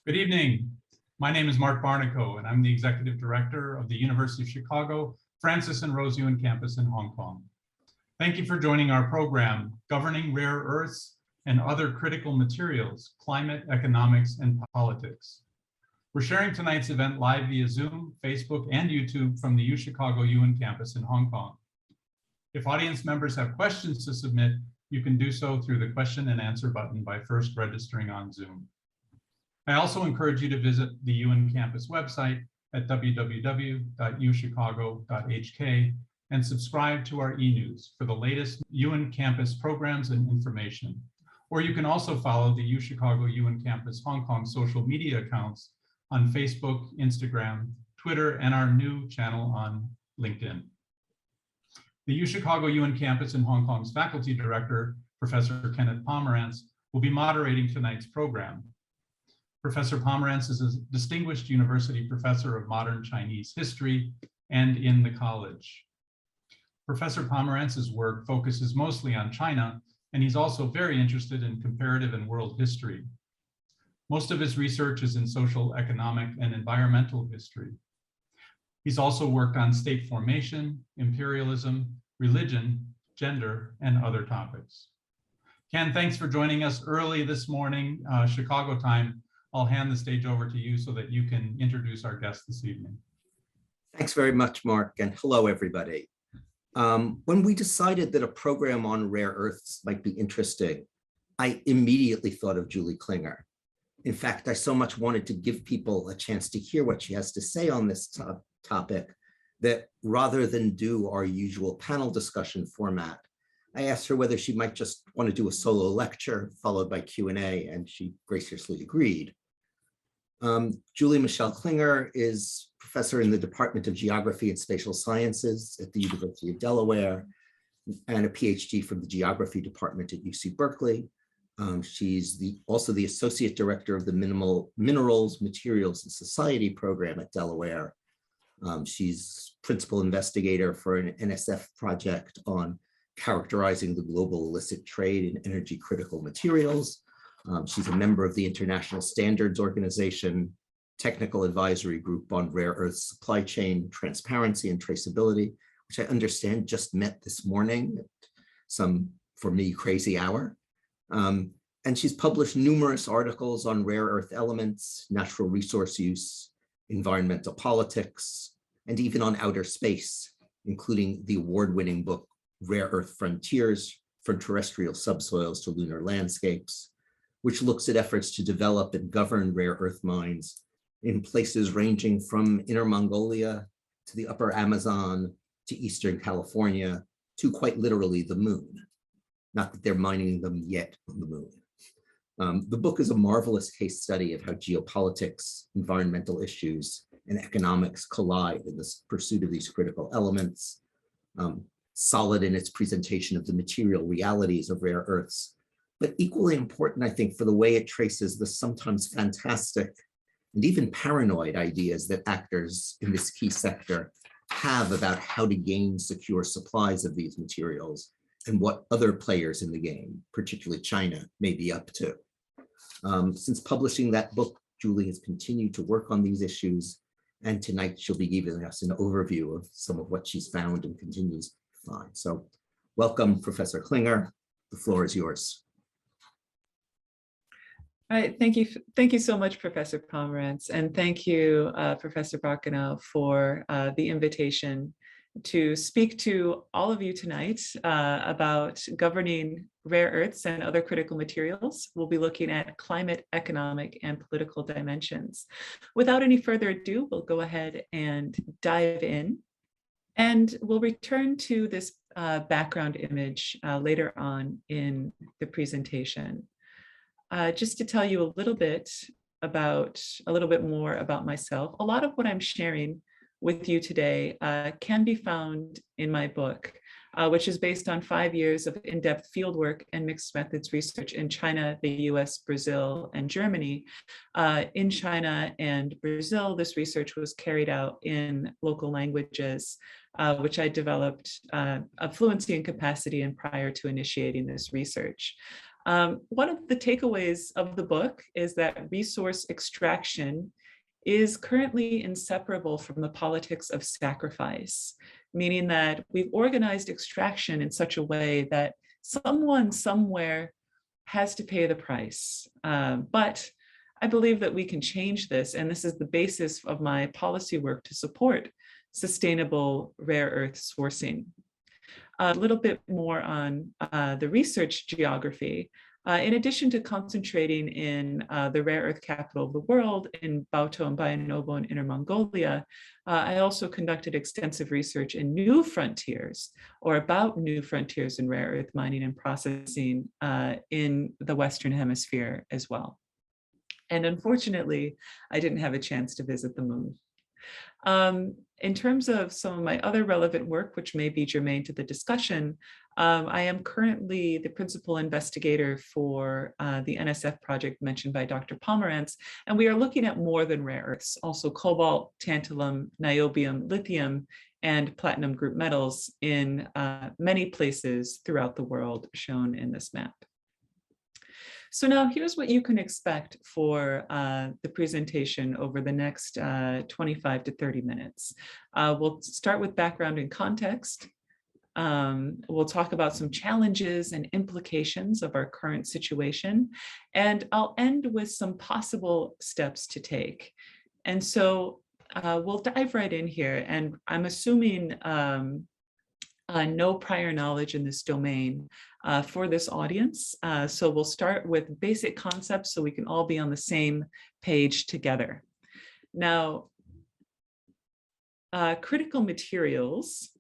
Good evening. My name is Mark Barnico, and I'm the Executive Director of the University of Chicago Francis and Rose Ewan Campus in Hong Kong. Thank you for joining our program, Governing Rare Earths and Other Critical Materials, Climate, Economics, and Politics. We're sharing tonight's event live via Zoom, Facebook, and YouTube from the UChicago Ewan Campus in Hong Kong. If audience members have questions to submit, you can do so through the question and answer button by first registering on Zoom. I also encourage you to visit the Ewan Campus website at www.uchicago.hk and subscribe to our e-news for the latest Ewan Campus programs and information. Or you can also follow the UChicago Ewan Campus Hong Kong social media accounts on Facebook, Instagram, Twitter, and our new channel on LinkedIn. The UChicago Ewan Campus in Hong Kong's faculty director, Professor Kenneth Pomerantz, will be moderating tonight's program. Professor Pomerantz is a distinguished university professor of modern Chinese history and in the college. Professor Pomerantz's work focuses mostly on China, and he's also very interested in comparative and world history. Most of his research is in social, economic, and environmental history. He's also worked on state formation, imperialism, religion, gender, and other topics. Ken, thanks for joining us early this morning, Chicago time. I'll hand the stage over to you so that you can introduce our guest this evening. Thanks very much, Mark, and hello, everybody. When we decided that a program on rare earths might be interesting, I immediately thought of Julie Klinger. In fact, I so much wanted to give people a chance to hear what she has to say on this topic that rather than do our usual panel discussion format, I asked her whether she might just want to do a solo lecture followed by Q&A, and she graciously agreed. Julie Michelle Klinger is professor in the Department of Geography and Spatial Sciences at the University of Delaware and a PhD from the Geography Department at UC Berkeley. She's also the Associate Director of the Minerals, Materials, and Society program at Delaware. She's principal investigator for an NSF project on characterizing the global illicit trade in energy critical materials. She's a member of the International Standards Organization Technical Advisory Group on Rare Earth Supply Chain Transparency and Traceability, which I understand just met this morning at some, for me, crazy hour. And she's published numerous articles on rare earth elements, natural resource use, environmental politics, and even on outer space, including the award-winning book, Rare Earth Frontiers, From Terrestrial Subsoils to Lunar Landscapes, which looks at efforts to develop and govern rare earth mines in places ranging from Inner Mongolia to the Upper Amazon to Eastern California to quite literally the moon. Not that they're mining them yet on the moon. The book is a marvelous case study of how geopolitics, environmental issues, and economics collide in the pursuit of these critical elements. Solid in its presentation of the material realities of rare earths, but equally important, I think, for the way it traces the sometimes fantastic and even paranoid ideas that actors in this key sector have about how to gain secure supplies of these materials and what other players in the game, particularly China, may be up to. Since publishing that book, Julie has continued to work on these issues, and tonight she'll be giving us an overview of some of what she's found and continues to find. So welcome, Professor Klinger. The floor is yours. All right, thank you so much, Professor Pomerantz, and thank you, Professor Barnico, for the invitation to speak to all of you tonight about governing rare earths and other critical materials. We'll be looking at climate, economic, and political dimensions. Without any further ado, we'll go ahead and dive in, and we'll return to this background image later on in the presentation. Just to tell you a little bit more about myself. A lot of what I'm sharing with you today can be found in my book, which is based on 5 years of in-depth fieldwork and mixed methods research in China, the US, Brazil, and Germany. In China and Brazil, this research was carried out in local languages, which I developed a fluency and capacity in prior to initiating this research. One of the takeaways of the book is that resource extraction is currently inseparable from the politics of sacrifice, meaning that we've organized extraction in such a way that someone somewhere has to pay the price. But I believe that we can change this, and this is the basis of my policy work to support sustainable rare earth sourcing. A little bit more on the research geography. In addition to concentrating in the rare earth capital of the world in Bauto and Bayanobo in Inner Mongolia, I also conducted extensive research in new frontiers, or about new frontiers in rare earth mining and processing in the Western Hemisphere as well. And unfortunately, I didn't have a chance to visit the moon. In terms of some of my other relevant work, which may be germane to the discussion, I am currently the principal investigator for the NSF project mentioned by Dr. Pomerantz, and we are looking at more than rare earths, also cobalt, tantalum, niobium, lithium, and platinum group metals in many places throughout the world shown in this map. So now here's what you can expect for the presentation over the next 25 to 30 minutes. We'll start with background and context. We'll talk about some challenges and implications of our current situation, and I'll end with some possible steps to take. And so we'll dive right in here, and I'm assuming no prior knowledge in this domain for this audience. So we'll start with basic concepts so we can all be on the same page together. Now, critical materials,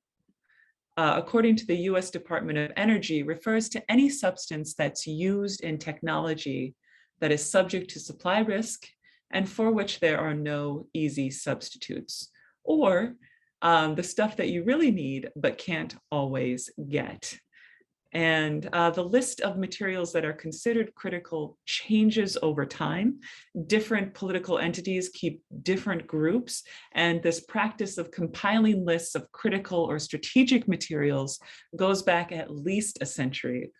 according to the US Department of Energy, refers to any substance that's used in technology that is subject to supply risk and for which there are no easy substitutes, or the stuff that you really need but can't always get. And the list of materials that are considered critical changes over time. Different political entities keep different groups, and this practice of compiling lists of critical or strategic materials goes back at least a century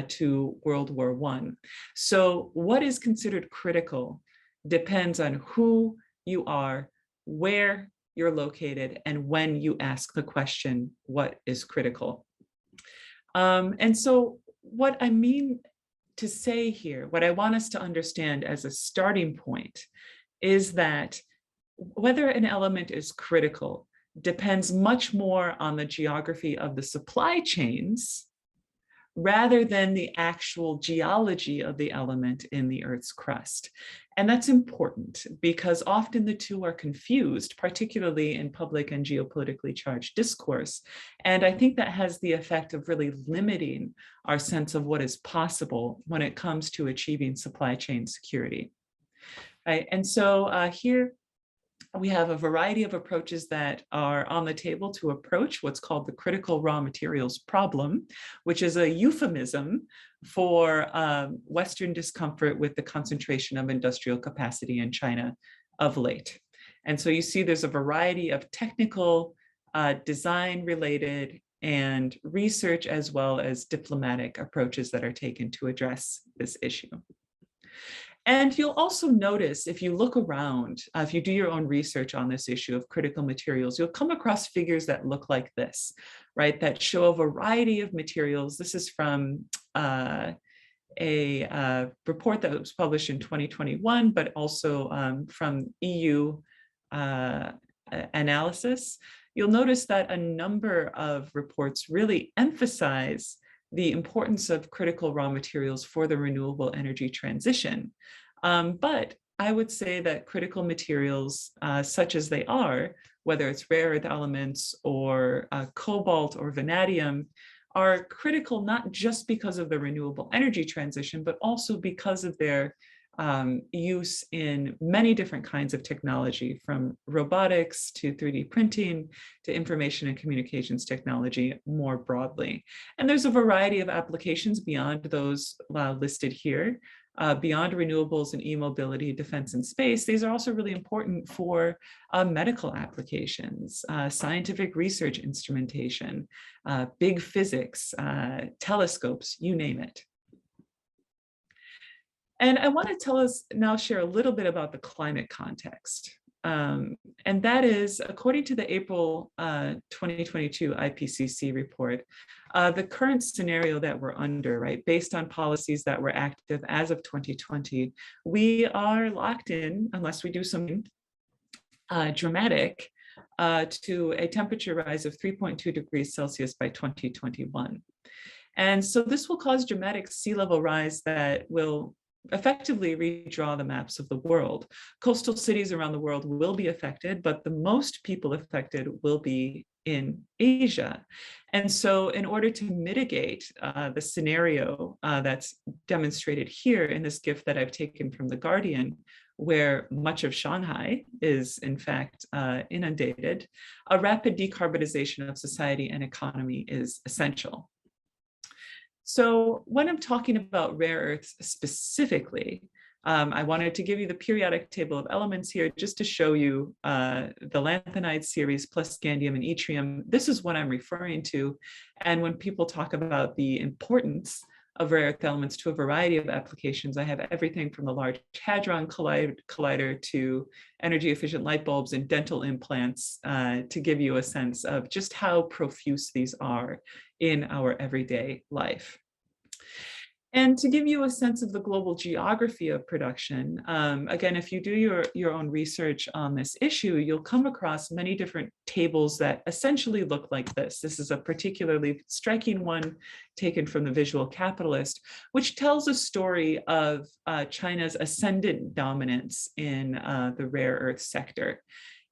to World War I. So what is considered critical depends on who you are, where you're located, and when you ask the question, what is critical? And so what I mean to say here, what I want us to understand as a starting point is that whether an element is critical depends much more on the geography of the supply chains rather than the actual geology of the element in the Earth's crust. And that's important because often the two are confused, particularly in public and geopolitically charged discourse. And I think that has the effect of really limiting our sense of what is possible when it comes to achieving supply chain security. Right? And so here we have a variety of approaches that are on the table to approach what's called the critical raw materials problem, which is a euphemism for Western discomfort with the concentration of industrial capacity in China of late. And so you see there's a variety of technical, design-related, and research as well as diplomatic approaches that are taken to address this issue. And you'll also notice if you look around, if you do your own research on this issue of critical materials, you'll come across figures that look like this, right? That show a variety of materials. This is from a report that was published in 2021, but also from EU analysis. You'll notice that a number of reports really emphasize the importance of critical raw materials for the renewable energy transition. But I would say that critical materials, such as they are, whether it's rare earth elements or cobalt or vanadium, are critical not just because of the renewable energy transition, but also because of their use in many different kinds of technology, from robotics to 3D printing to information and communications technology more broadly. And there's a variety of applications beyond those listed here, beyond renewables and e-mobility, defense and space. These are also really important for medical applications, scientific research instrumentation, big physics, telescopes, you name it. And I want to share a little bit about the climate context. And that is, according to the April 2022 IPCC report, the current scenario that we're under, right, based on policies that were active as of 2020, we are locked in, unless we do something dramatic, to a temperature rise of 3.2 degrees Celsius by 2021. And so this will cause dramatic sea level rise that will effectively redraw the maps of the world. Coastal cities around the world will be affected, but the most people affected will be in Asia. And so in order to mitigate the scenario that's demonstrated here in this GIF that I've taken from The Guardian, where much of Shanghai is in fact inundated, a rapid decarbonization of society and economy is essential. So when I'm talking about rare earths specifically, I wanted to give you the periodic table of elements here just to show you the lanthanide series plus scandium and yttrium. This is what I'm referring to. And when people talk about the importance of rare earth elements to a variety of applications, I have everything from the Large Hadron Collider to energy efficient light bulbs and dental implants to give you a sense of just how profuse these are in our everyday life. And to give you a sense of the global geography of production, again, if you do your own research on this issue, you'll come across many different tables that essentially look like this. This is a particularly striking one taken from the Visual Capitalist, which tells a story of China's ascendant dominance in the rare earth sector.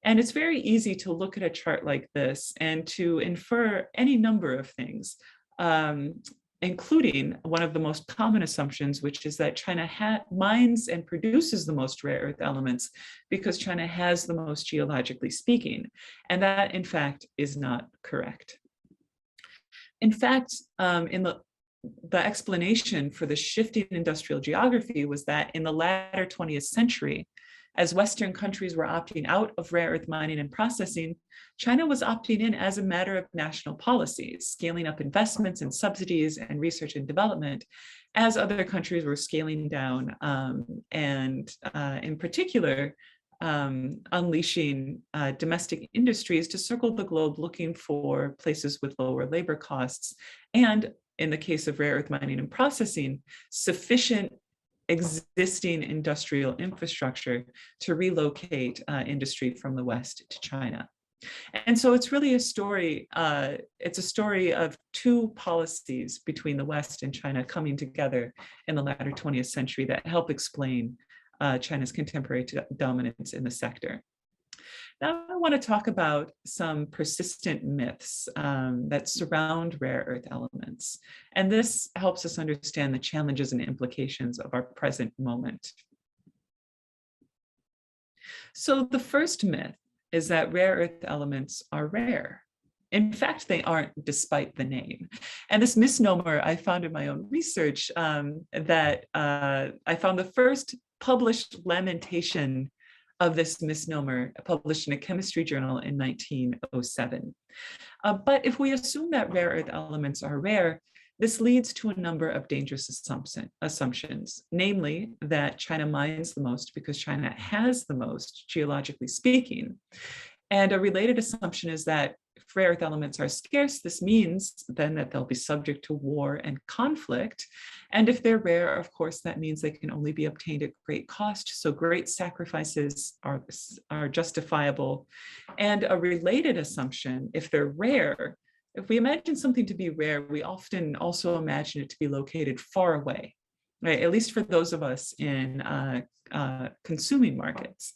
And it's very easy to look at a chart like this and to infer any number of things, including one of the most common assumptions, which is that China mines and produces the most rare earth elements because China has the most, geologically speaking. And that, in fact, is not correct. In fact, in the explanation for the shifting industrial geography was that in the latter 20th century, as Western countries were opting out of rare earth mining and processing, China was opting in as a matter of national policy, scaling up investments and subsidies and research and development, as other countries were scaling down and in particular, unleashing domestic industries to circle the globe looking for places with lower labor costs. And in the case of rare earth mining and processing, sufficient existing industrial infrastructure to relocate industry from the West to China. And so it's really a story, it's a story of two policies between the West and China coming together in the latter 20th century that help explain China's contemporary dominance in the sector. Now I want to talk about some persistent myths that surround rare earth elements. And this helps us understand the challenges and implications of our present moment. So the first myth is that rare earth elements are rare. In fact, they aren't, despite the name. And this misnomer I found in my own research that I found the first published lamentation of this misnomer published in a chemistry journal in 1907. But if we assume that rare earth elements are rare, this leads to a number of dangerous assumptions, namely that China mines the most because China has the most, geologically speaking. And a related assumption is that if rare earth elements are scarce, this means then that they'll be subject to war and conflict. And if they're rare, of course, that means they can only be obtained at great cost. So great sacrifices are justifiable. And a related assumption, if they're rare, if we imagine something to be rare, we often also imagine it to be located far away, right? At least for those of us in consuming markets.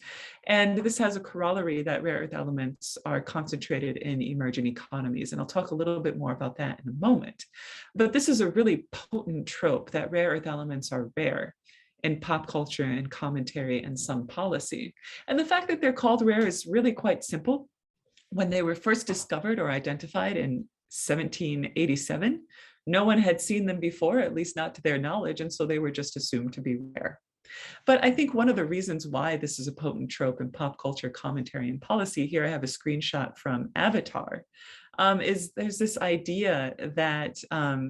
And this has a corollary that rare earth elements are concentrated in emerging economies. And I'll talk a little bit more about that in a moment. But this is a really potent trope that rare earth elements are rare in pop culture and commentary and some policy. And the fact that they're called rare is really quite simple. When they were first discovered or identified in 1787, no one had seen them before, at least not to their knowledge, and so they were just assumed to be rare. But I think one of the reasons why this is a potent trope in pop culture commentary and policy, here I have a screenshot from Avatar, is there's this idea that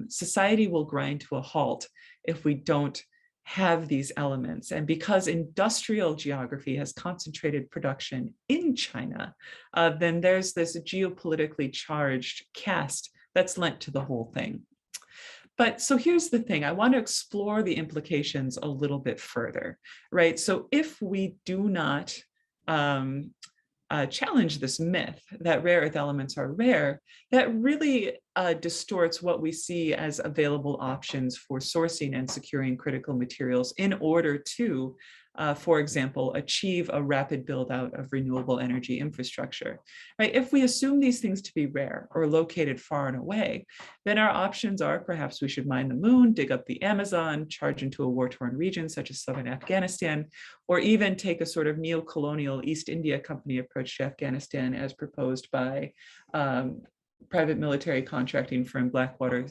society will grind to a halt if we don't have these elements. And because industrial geography has concentrated production in China, then there's this geopolitically charged cast that's lent to the whole thing. But so here's the thing, I want to explore the implications a little bit further, right? So if we do not challenge this myth that rare earth elements are rare, that really distorts what we see as available options for sourcing and securing critical materials in order to, for example, achieve a rapid build out of renewable energy infrastructure. Right? If we assume these things to be rare or located far and away, then our options are perhaps we should mine the moon, dig up the Amazon, charge into a war-torn region such as southern Afghanistan, or even take a sort of neo-colonial East India Company approach to Afghanistan as proposed by private military contracting firm Blackwater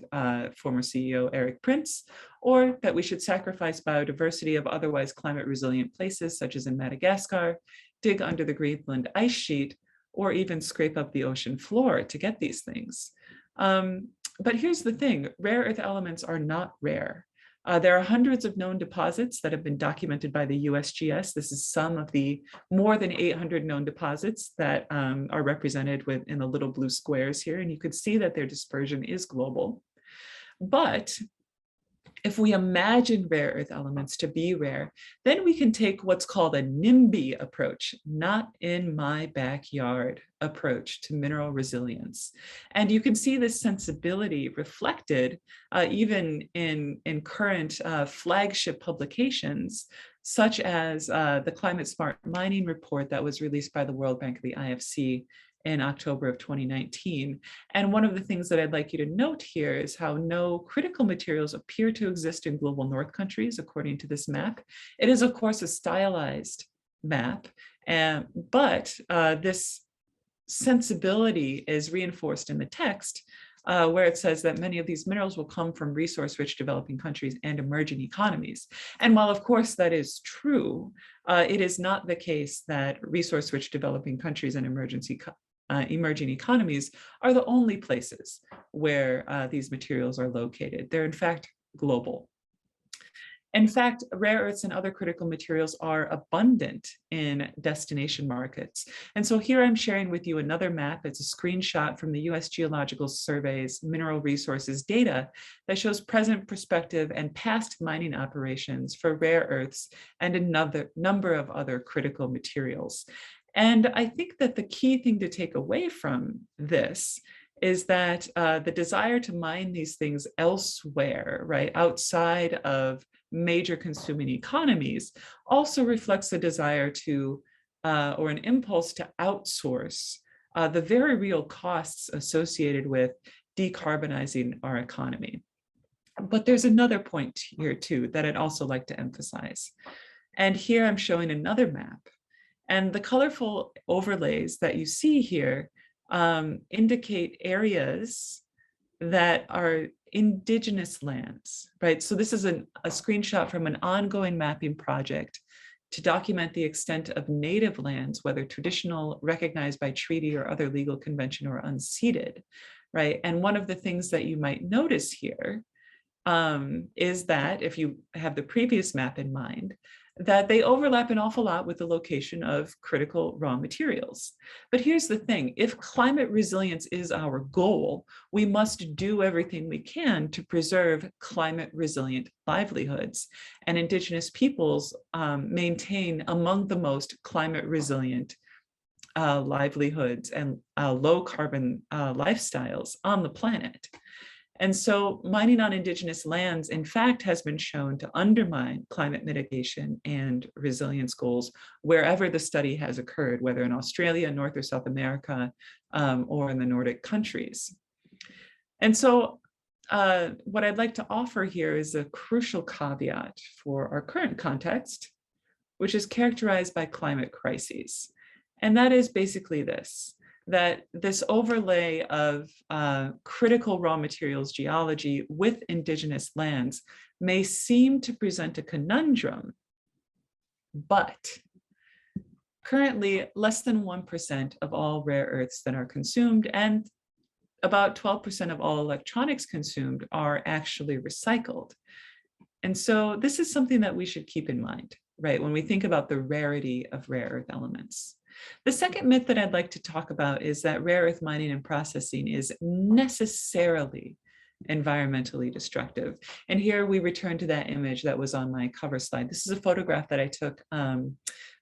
former CEO Eric Prince, or that we should sacrifice biodiversity of otherwise climate resilient places such as in Madagascar, dig under the Greenland ice sheet, or even scrape up the ocean floor to get these things. But here's the thing, rare earth elements are not rare. There are hundreds of known deposits that have been documented by the USGS. This is some of the more than 800 known deposits that are represented in the little blue squares here. And you could see that their dispersion is global. But if we imagine rare earth elements to be rare, then we can take what's called a NIMBY approach, not in my backyard approach to mineral resilience. And you can see this sensibility reflected even in current flagship publications, such as the Climate Smart Mining report that was released by the World Bank and the IFC in October of 2019. And one of the things that I'd like you to note here is how no critical materials appear to exist in global north countries, according to this map. It is, of course, a stylized map, but this sensibility is reinforced in the text where it says that many of these minerals will come from resource-rich developing countries and emerging economies. And while, of course, that is true, it is not the case that resource-rich developing countries and emerging economies are the only places where these materials are located. They're in fact global. In fact, rare earths and other critical materials are abundant in destination markets. And so here I'm sharing with you another map. It's a screenshot from the US Geological Survey's mineral resources data that shows present, prospective, and past mining operations for rare earths and another number of other critical materials. And I think that the key thing to take away from this is that the desire to mine these things elsewhere, right, outside of major consuming economies, also reflects a desire to, or an impulse to outsource the very real costs associated with decarbonizing our economy. But there's another point here too that I'd also like to emphasize. And here I'm showing another map. And the colorful overlays that you see here indicate areas that are indigenous lands, right? So this is a screenshot from an ongoing mapping project to document the extent of native lands, whether traditional, recognized by treaty or other legal convention, or unceded, right? And one of the things that you might notice here is that if you have the previous map in mind, that they overlap an awful lot with the location of critical raw materials. But here's the thing, if climate resilience is our goal, we must do everything we can to preserve climate resilient livelihoods. And indigenous peoples maintain among the most climate resilient livelihoods and low carbon lifestyles on the planet. And so mining on indigenous lands, in fact, has been shown to undermine climate mitigation and resilience goals wherever the study has occurred, whether in Australia, North or South America, or in the Nordic countries. And so what I'd like to offer here is a crucial caveat for our current context, which is characterized by climate crises. And that is basically this, that this overlay of critical raw materials geology with indigenous lands may seem to present a conundrum, but currently less than 1% of all rare earths that are consumed and about 12% of all electronics consumed are actually recycled. And so this is something that we should keep in mind, right, when we think about the rarity of rare earth elements. The second myth that I'd like to talk about is that rare earth mining and processing is necessarily environmentally destructive. And here we return to that image that was on my cover slide. This is a photograph that I took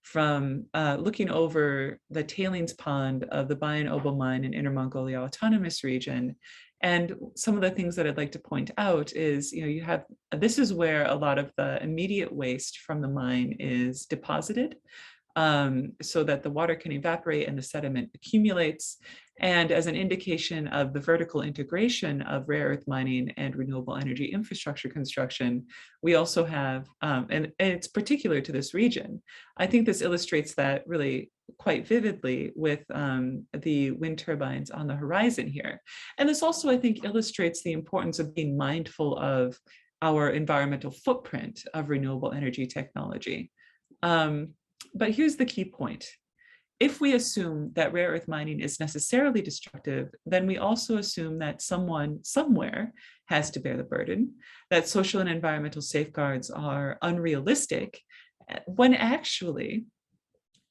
from looking over the tailings pond of the Bayan Obel mine in Inner Mongolia Autonomous Region. And some of the things that I'd like to point out is, you have, this is where a lot of the immediate waste from the mine is deposited, so that the water can evaporate and the sediment accumulates. And as an indication of the vertical integration of rare earth mining and renewable energy infrastructure construction, we also have, and it's particular to this region. I think this illustrates that really quite vividly with the wind turbines on the horizon here. And this also, I think, illustrates the importance of being mindful of our environmental footprint of renewable energy technology. But here's the key point. If we assume that rare earth mining is necessarily destructive, then we also assume that someone somewhere has to bear the burden, that social and environmental safeguards are unrealistic, when actually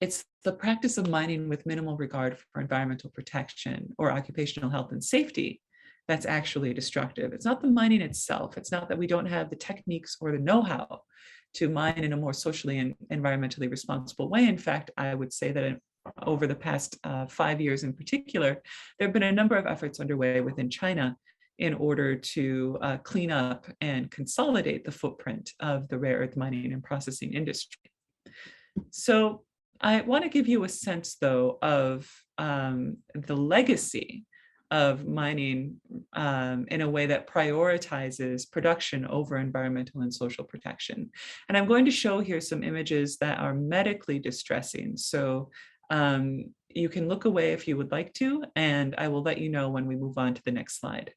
it's the practice of mining with minimal regard for environmental protection or occupational health and safety that's actually destructive. It's not the mining itself. It's not that we don't have the techniques or the know-how to mine in a more socially and environmentally responsible way. In fact, I would say that over the past 5 years in particular, there have been a number of efforts underway within China in order to clean up and consolidate the footprint of the rare earth mining and processing industry. So I want to give you a sense, though, of the legacy of mining in a way that prioritizes production over environmental and social protection. And I'm going to show here some images that are medically distressing. So you can look away if you would like to, and I will let you know when we move on to the next slide.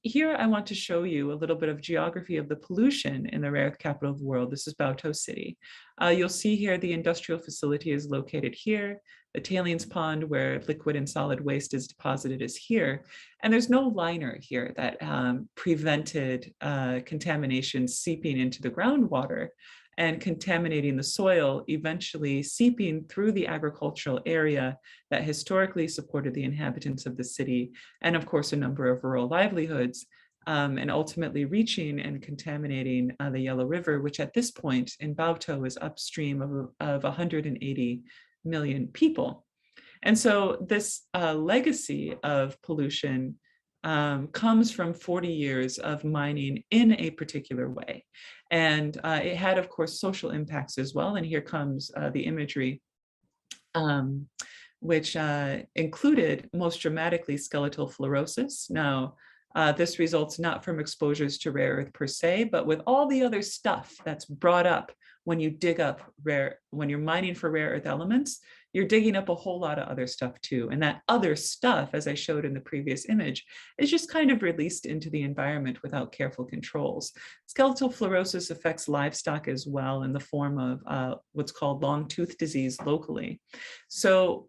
Here I want to show you a little bit of geography of the pollution in the rare earth capital of the world. This is Baotou City. You'll see here the industrial facility is located here. The tailings pond where liquid and solid waste is deposited is here. And there's no liner here that prevented contamination seeping into the groundwater and contaminating the soil, eventually seeping through the agricultural area that historically supported the inhabitants of the city, and of course a number of rural livelihoods, and ultimately reaching and contaminating the Yellow River, which at this point in Baotou is upstream of 180 million people. And so this legacy of pollution comes from 40 years of mining in a particular way. And it had, of course, social impacts as well. And here comes the imagery, which included most dramatically skeletal fluorosis. Now, this results not from exposures to rare earth per se, but with all the other stuff that's brought up when you dig up when you're mining for rare earth elements, you're digging up a whole lot of other stuff too. And that other stuff, as I showed in the previous image, is just kind of released into the environment without careful controls. Skeletal fluorosis affects livestock as well in the form of what's called long tooth disease locally. So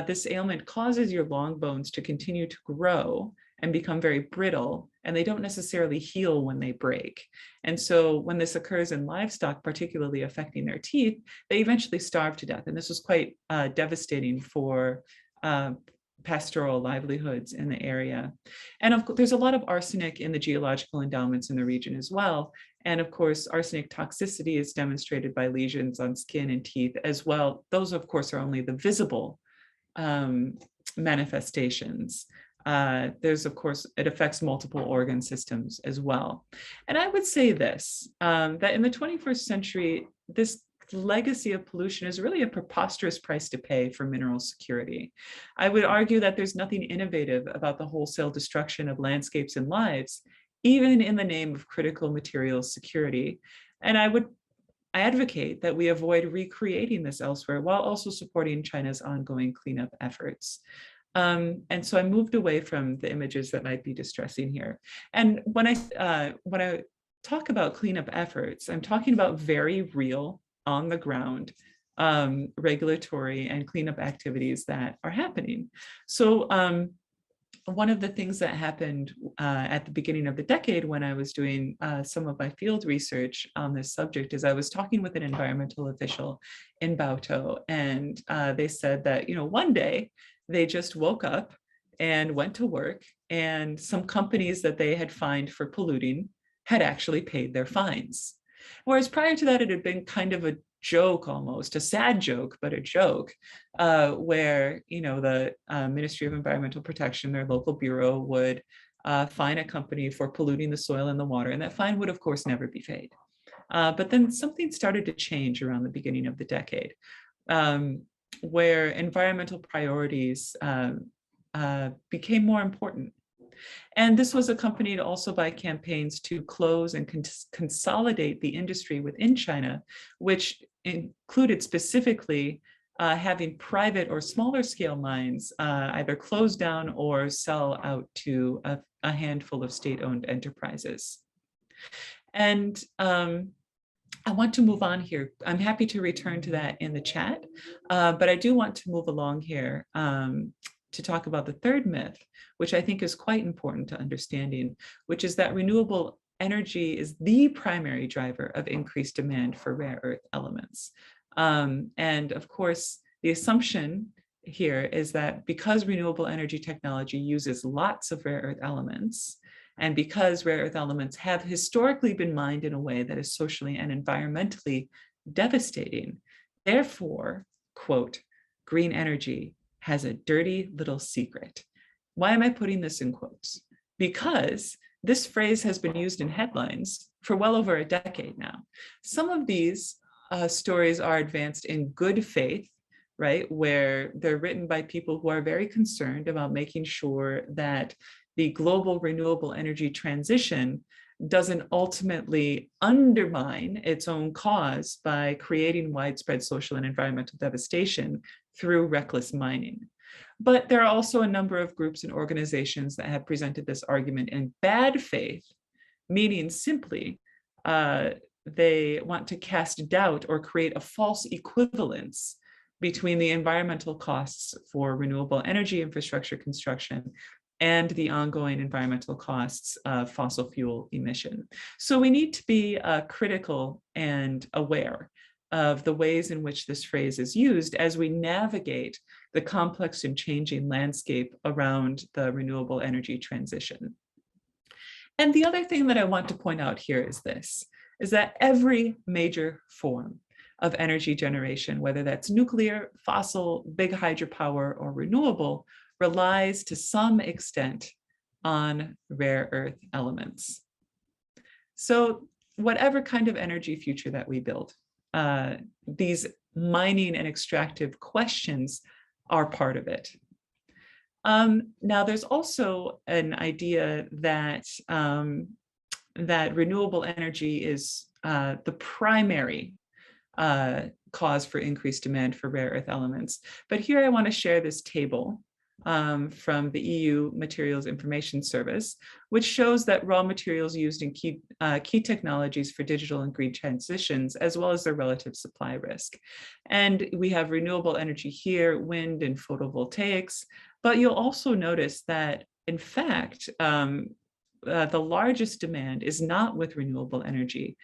this ailment causes your long bones to continue to grow and become very brittle, and they don't necessarily heal when they break. And so when this occurs in livestock, particularly affecting their teeth, they eventually starve to death. And this was quite devastating for pastoral livelihoods in the area. And of course, there's a lot of arsenic in the geological endowments in the region as well. And of course, arsenic toxicity is demonstrated by lesions on skin and teeth as well. Those, of course, are only the visible manifestations. There's, of course, it affects multiple organ systems as well. And I would say this, that in the 21st century, this legacy of pollution is really a preposterous price to pay for mineral security. I would argue that there's nothing innovative about the wholesale destruction of landscapes and lives, even in the name of critical materials security. And I advocate that we avoid recreating this elsewhere while also supporting China's ongoing cleanup efforts. And so I moved away from the images that might be distressing here. And when I talk about cleanup efforts, I'm talking about very real, on the ground, regulatory and cleanup activities that are happening. So one of the things that happened at the beginning of the decade when I was doing some of my field research on this subject is I was talking with an environmental official in Bauto, and they said that, one day they just woke up and went to work, and some companies that they had fined for polluting had actually paid their fines. Whereas prior to that, it had been kind of a joke, almost a sad joke, but a joke, where the Ministry of Environmental Protection, their local bureau, would fine a company for polluting the soil and the water, and that fine would of course never be paid. But then something started to change around the beginning of the decade, where environmental priorities became more important. And this was accompanied also by campaigns to close and consolidate the industry within China, which included specifically having private or smaller scale mines either close down or sell out to a handful of state-owned enterprises. And I want to move on here. I'm happy to return to that in the chat, but I do want to move along here to talk about the third myth, which I think is quite important to understanding, which is that renewable energy is the primary driver of increased demand for rare earth elements. And of course, the assumption here is that because renewable energy technology uses lots of rare earth elements, and because rare earth elements have historically been mined in a way that is socially and environmentally devastating, therefore, quote, green energy has a dirty little secret. Why am I putting this in quotes? Because this phrase has been used in headlines for well over a decade now. Some of these stories are advanced in good faith, right, where they're written by people who are very concerned about making sure that the global renewable energy transition doesn't ultimately undermine its own cause by creating widespread social and environmental devastation through reckless mining. But there are also a number of groups and organizations that have presented this argument in bad faith, meaning simply they want to cast doubt or create a false equivalence between the environmental costs for renewable energy infrastructure construction and the ongoing environmental costs of fossil fuel emission. So we need to be critical and aware of the ways in which this phrase is used as we navigate the complex and changing landscape around the renewable energy transition. And the other thing that I want to point out here is this, is that every major form of energy generation, whether that's nuclear, fossil, big hydropower, or renewable, relies to some extent on rare earth elements. So whatever kind of energy future that we build, these mining and extractive questions are part of it. Now, there's also an idea that, that renewable energy is the primary cause for increased demand for rare earth elements. But here I want to share this table from the EU Materials Information Service, which shows that raw materials used in key technologies for digital and green transitions, as well as their relative supply risk. And we have renewable energy here, wind and photovoltaics, but you'll also notice that, in fact, the largest demand is not with renewable energy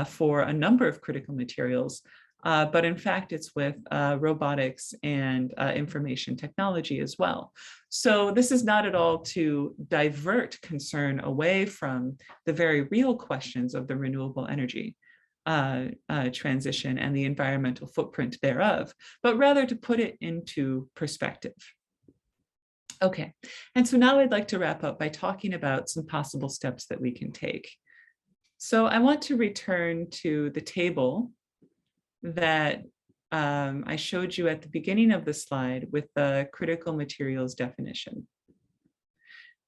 for a number of critical materials, but in fact, it's with robotics and information technology as well. So this is not at all to divert concern away from the very real questions of the renewable energy transition and the environmental footprint thereof, but rather to put it into perspective. Okay, and so now I'd like to wrap up by talking about some possible steps that we can take. So I want to return to the table that I showed you at the beginning of the slide with the critical materials definition.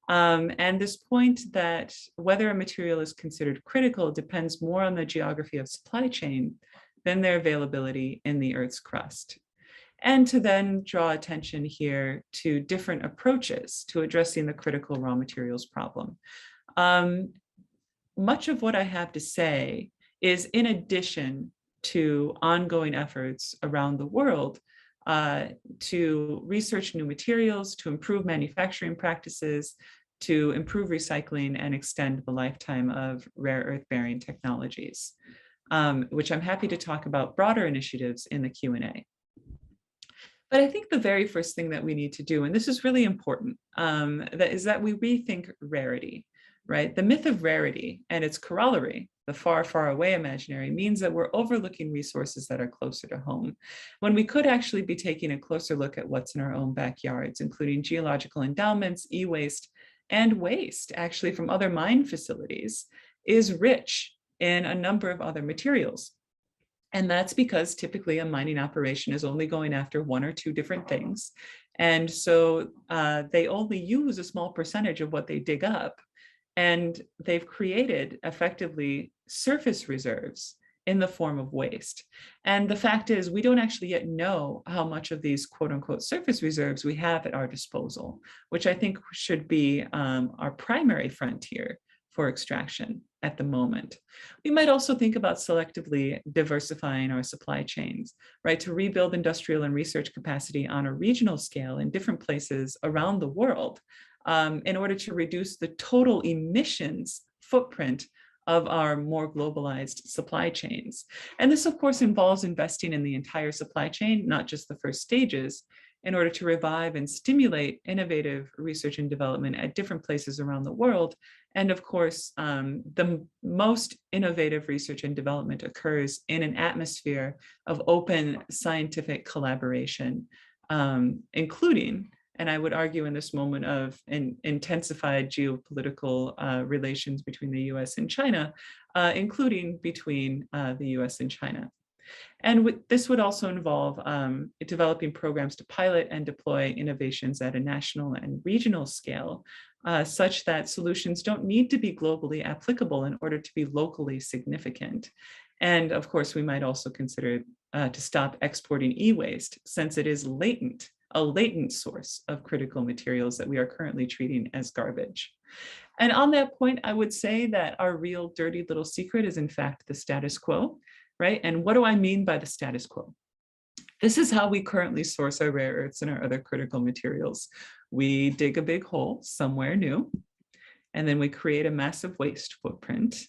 And this point that whether a material is considered critical depends more on the geography of supply chain than their availability in the Earth's crust. And to then draw attention here to different approaches to addressing the critical raw materials problem. Much of what I have to say is in addition to ongoing efforts around the world to research new materials, to improve manufacturing practices, to improve recycling and extend the lifetime of rare earth bearing technologies, which I'm happy to talk about broader initiatives in the Q&A. But I think the very first thing that we need to do, and this is really important, that we rethink rarity, right? The myth of rarity and its corollary, the far, far away imaginary, means that we're overlooking resources that are closer to home, when we could actually be taking a closer look at what's in our own backyards, including geological endowments, e-waste, and waste actually from other mine facilities is rich in a number of other materials. And that's because typically a mining operation is only going after one or two different things. And so they only use a small percentage of what they dig up. And they've created effectively surface reserves in the form of waste. And the fact is, we don't actually yet know how much of these quote unquote surface reserves we have at our disposal, which I think should be our primary frontier for extraction at the moment. We might also think about selectively diversifying our supply chains, right? To rebuild industrial and research capacity on a regional scale in different places around the world in order to reduce the total emissions footprint of our more globalized supply chains. And this, of course, involves investing in the entire supply chain, not just the first stages, in order to revive and stimulate innovative research and development at different places around the world. And of course, the most innovative research and development occurs in an atmosphere of open scientific collaboration, including, and I would argue in this moment of intensified geopolitical relations between the US and China, including between the US and China. And this would also involve developing programs to pilot and deploy innovations at a national and regional scale, such that solutions don't need to be globally applicable in order to be locally significant. And of course, we might also consider to stop exporting e-waste, since it is a latent source of critical materials that we are currently treating as garbage. And on that point, I would say that our real dirty little secret is in fact the status quo, right? And what do I mean by the status quo? This is how we currently source our rare earths and our other critical materials. We dig a big hole somewhere new, and then we create a massive waste footprint.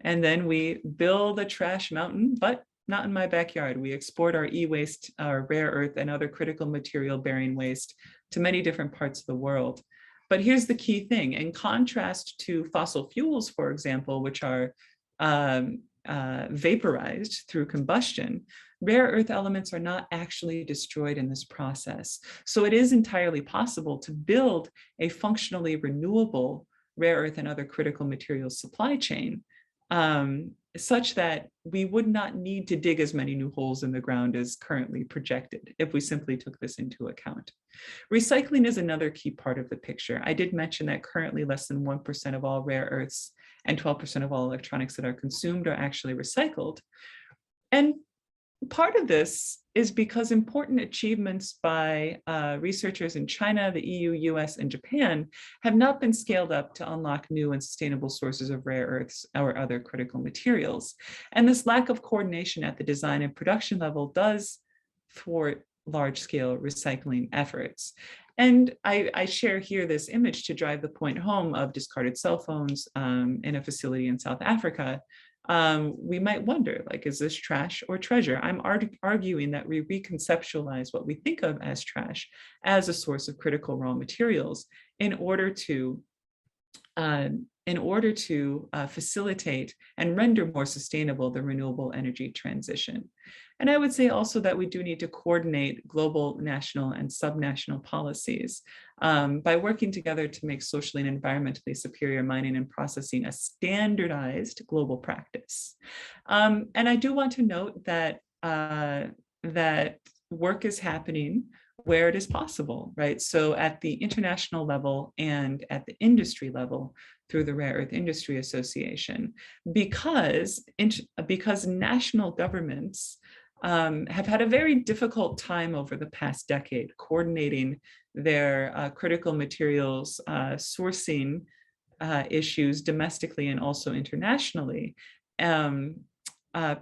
And then we build a trash mountain, but not in my backyard. We export our e-waste, our rare earth and other critical material bearing waste to many different parts of the world. But here's the key thing. In contrast to fossil fuels, for example, which are vaporized through combustion, rare earth elements are not actually destroyed in this process. So it is entirely possible to build a functionally renewable rare earth and other critical materials supply chain, such that we would not need to dig as many new holes in the ground as currently projected if we simply took this into account. Recycling is another key part of the picture. I did mention that currently less than 1% of all rare earths and 12% of all electronics that are consumed are actually recycled. And part of this is because important achievements by researchers in China, the EU, US, and Japan have not been scaled up to unlock new and sustainable sources of rare earths or other critical materials. And this lack of coordination at the design and production level does thwart large-scale recycling efforts. And I share here this image to drive the point home of discarded cell phones in a facility in South Africa. We might wonder, like, is this trash or treasure? I'm arguing that we reconceptualize what we think of as trash as a source of critical raw materials in order to facilitate and render more sustainable the renewable energy transition. And I would say also that we do need to coordinate global, national, and subnational policies by working together to make socially and environmentally superior mining and processing a standardized global practice. And I do want to note that, that work is happening where it is possible, right? So at the international level and at the industry level through the Rare Earth Industry Association, because national governments have had a very difficult time over the past decade coordinating their critical materials sourcing issues domestically and also internationally.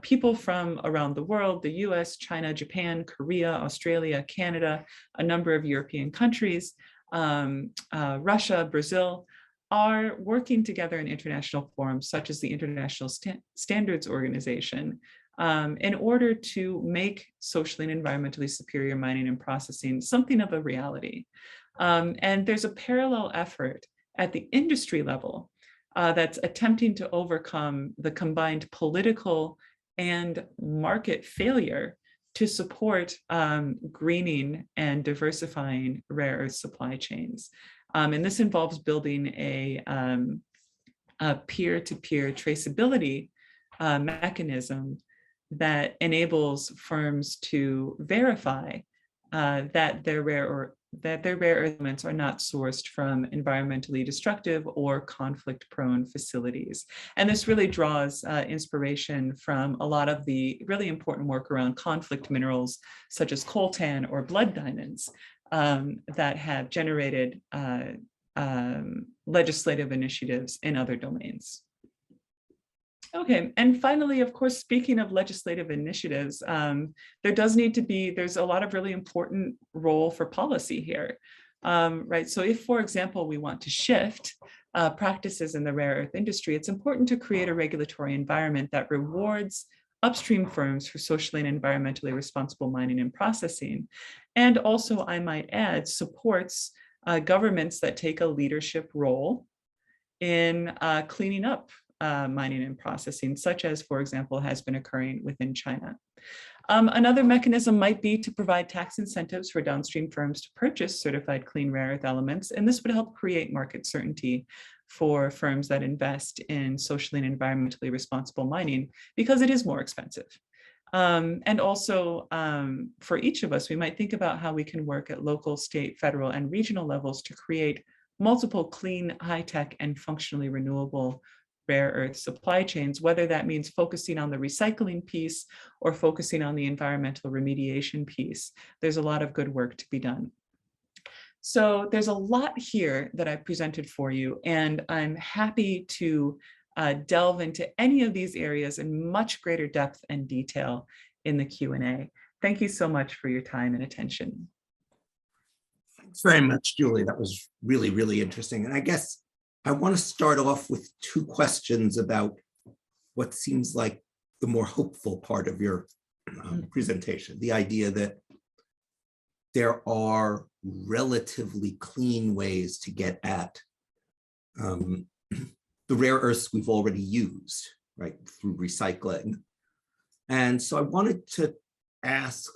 people from around the world, the US, China, Japan, Korea, Australia, Canada, a number of European countries, Russia, Brazil, are working together in international forums such as the International Standards Organization in order to make socially and environmentally superior mining and processing something of a reality. And there's a parallel effort at the industry level that's attempting to overcome the combined political and market failure to support greening and diversifying rare earth supply chains. And this involves building a peer-to-peer traceability mechanism that enables firms to verify that their rare earth elements are not sourced from environmentally destructive or conflict-prone facilities. And this really draws inspiration from a lot of the really important work around conflict minerals, such as coltan or blood diamonds, that have generated legislative initiatives in other domains. Okay, and finally, of course, speaking of legislative initiatives, there's a lot of really important role for policy here, right? So if, for example, we want to shift practices in the rare earth industry, it's important to create a regulatory environment that rewards upstream firms for socially and environmentally responsible mining and processing. And also, I might add, supports governments that take a leadership role in cleaning up mining and processing, such as, for example, has been occurring within China. Another mechanism might be to provide tax incentives for downstream firms to purchase certified clean rare earth elements, and this would help create market certainty for firms that invest in socially and environmentally responsible mining, because it is more expensive. And also, for each of us, we might think about how we can work at local, state, federal, and regional levels to create multiple clean, high-tech, and functionally renewable rare earth supply chains, whether that means focusing on the recycling piece or focusing on the environmental remediation piece. There's a lot of good work to be done. So there's a lot here that I presented for you, and I'm happy to delve into any of these areas in much greater depth and detail in the Q&A. Thank you so much for your time and attention. Thanks very much, Julie. That was really, really interesting. And I guess I want to start off with two questions about what seems like the more hopeful part of your presentation, the idea that there are relatively clean ways to get at the rare earths we've already used, right, through recycling. And so I wanted to ask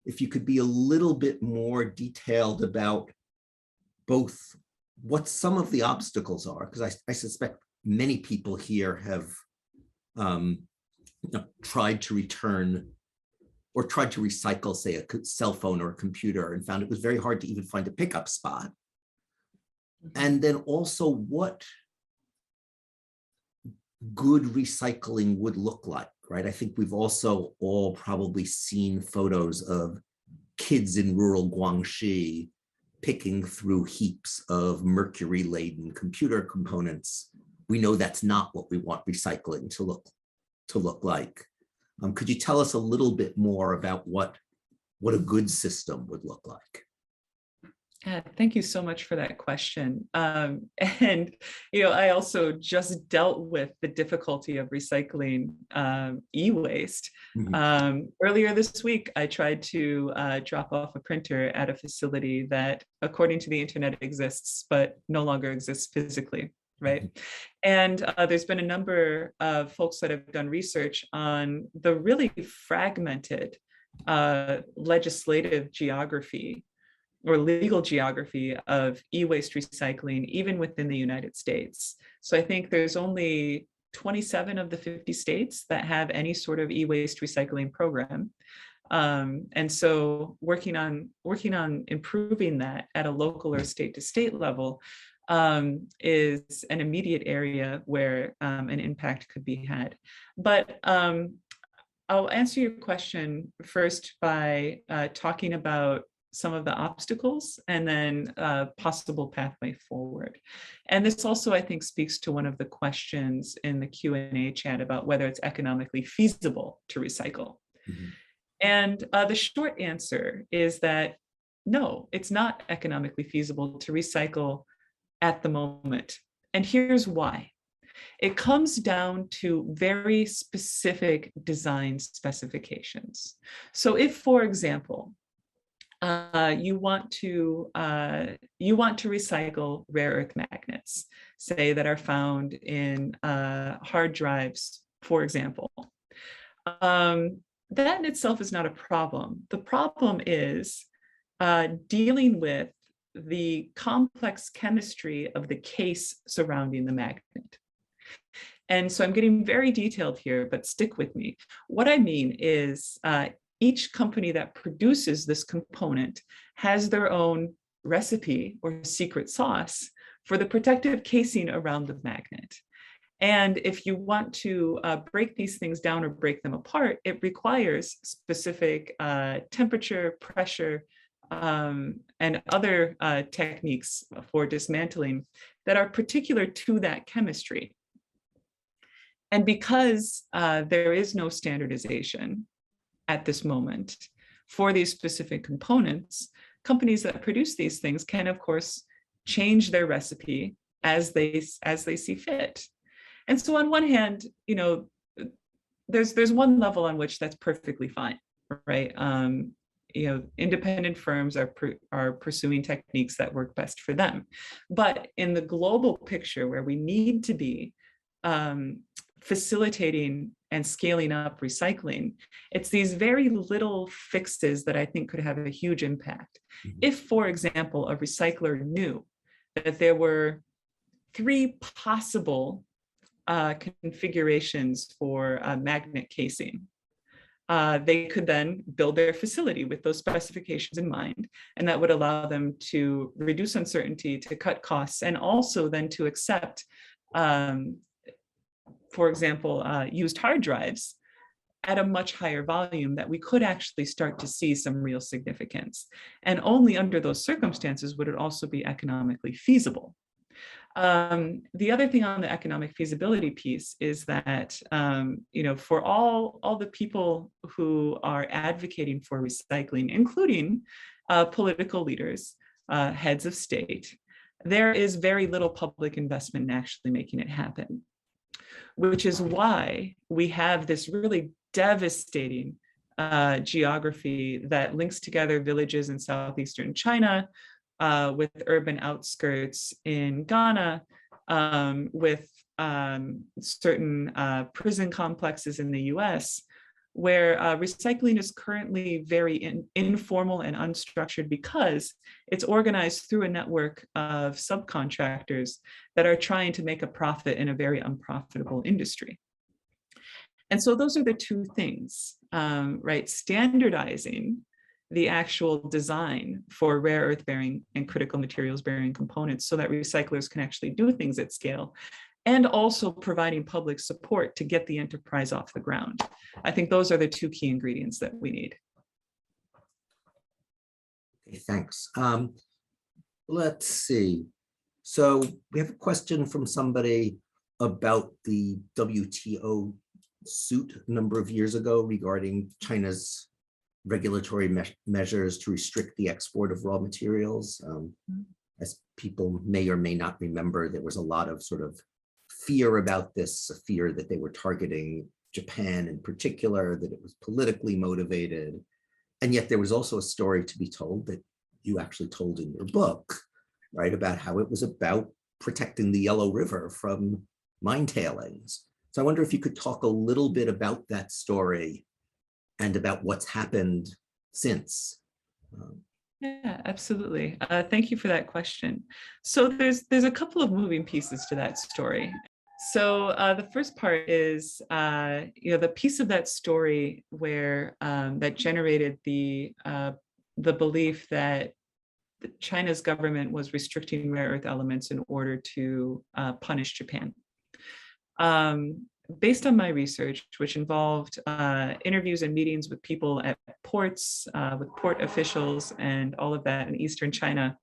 if you could be a little bit more detailed about both what some of the obstacles are, because I suspect many people here have tried to return or tried to recycle, say, a cell phone or a computer and found it was very hard to even find a pickup spot. And then also what good recycling would look like, right? I think we've also all probably seen photos of kids in rural Guangxi picking through heaps of mercury-laden computer components. We know that's not what we want recycling to look like. Could you tell us a little bit more about what a good system would look like? Thank you so much for that question. And I also just dealt with the difficulty of recycling e-waste. Earlier this week, I tried to drop off a printer at a facility that, according to the internet, exists, but no longer exists physically, right? And there's been a number of folks that have done research on the really fragmented legislative geography or legal geography of e-waste recycling, even within the United States. So I think there's only 27 of the 50 states that have any sort of e-waste recycling program. And so working on improving that at a local or state to state level is an immediate area where an impact could be had. But I'll answer your question first by talking about some of the obstacles, and then a possible pathway forward. And this also, I think, speaks to one of the questions in the Q&A chat about whether it's economically feasible to recycle. Mhm. And the short answer is that no, it's not economically feasible to recycle at the moment. And here's why. It comes down to very specific design specifications. So if, for example, you want to recycle rare earth magnets, say that are found in hard drives, for example, that in itself is not a problem. The problem is dealing with the complex chemistry of the case surrounding the magnet. And so I'm getting very detailed here, but stick with me. What I mean is each company that produces this component has their own recipe or secret sauce for the protective casing around the magnet. And if you want to break these things down or break them apart, it requires specific temperature, pressure, and other techniques for dismantling that are particular to that chemistry. And because there is no standardization at this moment for these specific components, companies that produce these things can, of course, change their recipe as they see fit. And so on one hand, you know, there's one level on which that's perfectly fine, right? You know, independent firms are pursuing techniques that work best for them. But in the global picture where we need to be facilitating and scaling up recycling, it's these very little fixes that I think could have a huge impact. Mhm. If, for example, a recycler knew that there were 3 possible configurations for a magnet casing, they could then build their facility with those specifications in mind, and that would allow them to reduce uncertainty, to cut costs, and also then to accept, for example, used hard drives at a much higher volume that we could actually start to see some real significance. And only under those circumstances would it also be economically feasible. The other thing on the economic feasibility piece is that, you know, for all the people who are advocating for recycling, including political leaders, heads of state, there is very little public investment in actually making it happen, which is why we have this really devastating geography that links together villages in southeastern China with urban outskirts in Ghana, with certain prison complexes in the US, where recycling is currently very informal and unstructured because it's organized through a network of subcontractors that are trying to make a profit in a very unprofitable industry. And so those are the 2 things, right? Standardizing the actual design for rare earth bearing and critical materials bearing components so that recyclers can actually do things at scale, and also providing public support to get the enterprise off the ground. I think those are the 2 key ingredients that we need. Okay, thanks. Let's see. So we have a question from somebody about the WTO suit a number of years ago regarding China's regulatory measures to restrict the export of raw materials. As people may or may not remember, there was a lot of sort of fear about this, a fear that they were targeting Japan in particular, that it was politically motivated. And yet there was also a story to be told that you actually told in your book, right, about how it was about protecting the Yellow River from mine tailings. So I wonder if you could talk a little bit about that story and about what's happened since. Yeah, absolutely. Thank you for that question. So there's a couple of moving pieces to that story. So the first part is, you know, the piece of that story where that generated the belief that China's government was restricting rare earth elements in order to punish Japan. based on my research, which involved interviews and meetings with people at ports, with port officials and all of that in Eastern China,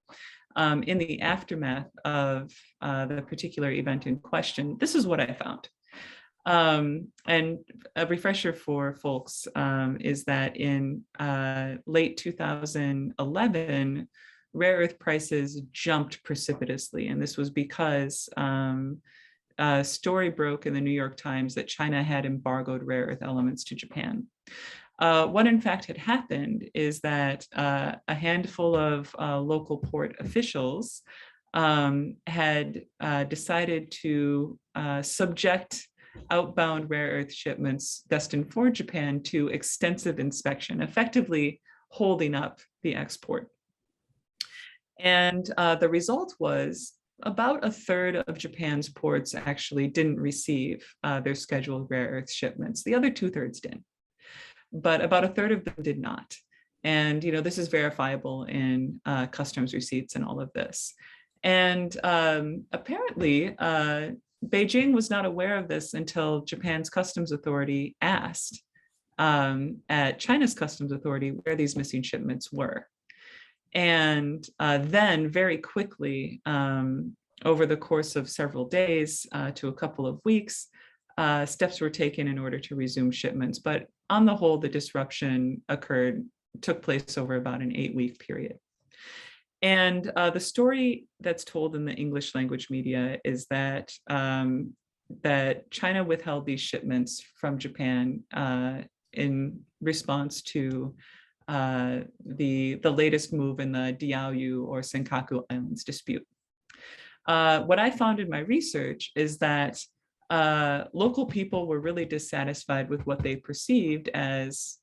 in the aftermath of the particular event in question, this is what I found. And a refresher for folks is that in late 2011, rare earth prices jumped precipitously. And this was because a story broke in the New York Times that China had embargoed rare earth elements to Japan. What in fact had happened is that a handful of local port officials had decided to subject outbound rare earth shipments destined for Japan to extensive inspection, effectively holding up the export. And the result was about a third of Japan's ports actually didn't receive their scheduled rare earth shipments. The other 2/3 did, but about a third of them did not. And this is verifiable in customs receipts and all of this. And apparently, Beijing was not aware of this until Japan's customs authority asked at China's customs authority where these missing shipments were. And then very quickly, over the course of several days to a couple of weeks, steps were taken in order to resume shipments. But on the whole, the disruption took place over about an 8-week period. And the story that's told in the English language media is that that China withheld these shipments from Japan in response to the latest move in the Diaoyu or Senkaku Islands dispute. What I found in my research is that local people were really dissatisfied with what they perceived as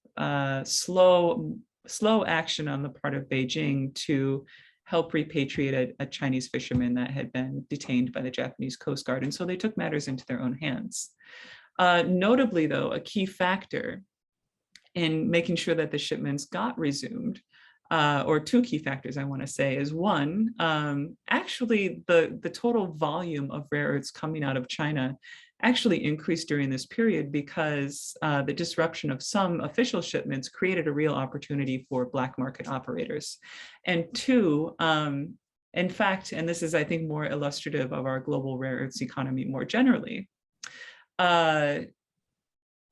slow action on the part of Beijing to help repatriate a Chinese fisherman that had been detained by the Japanese Coast Guard. And so they took matters into their own hands. Notably, though, a key factor in making sure that the shipments got resumed, or two key factors I want to say, is one, actually the total volume of rare earths coming out of China actually increased during this period because the disruption of some official shipments created a real opportunity for black market operators. And two, in fact, and this is, I think, more illustrative of our global rare earths economy more generally,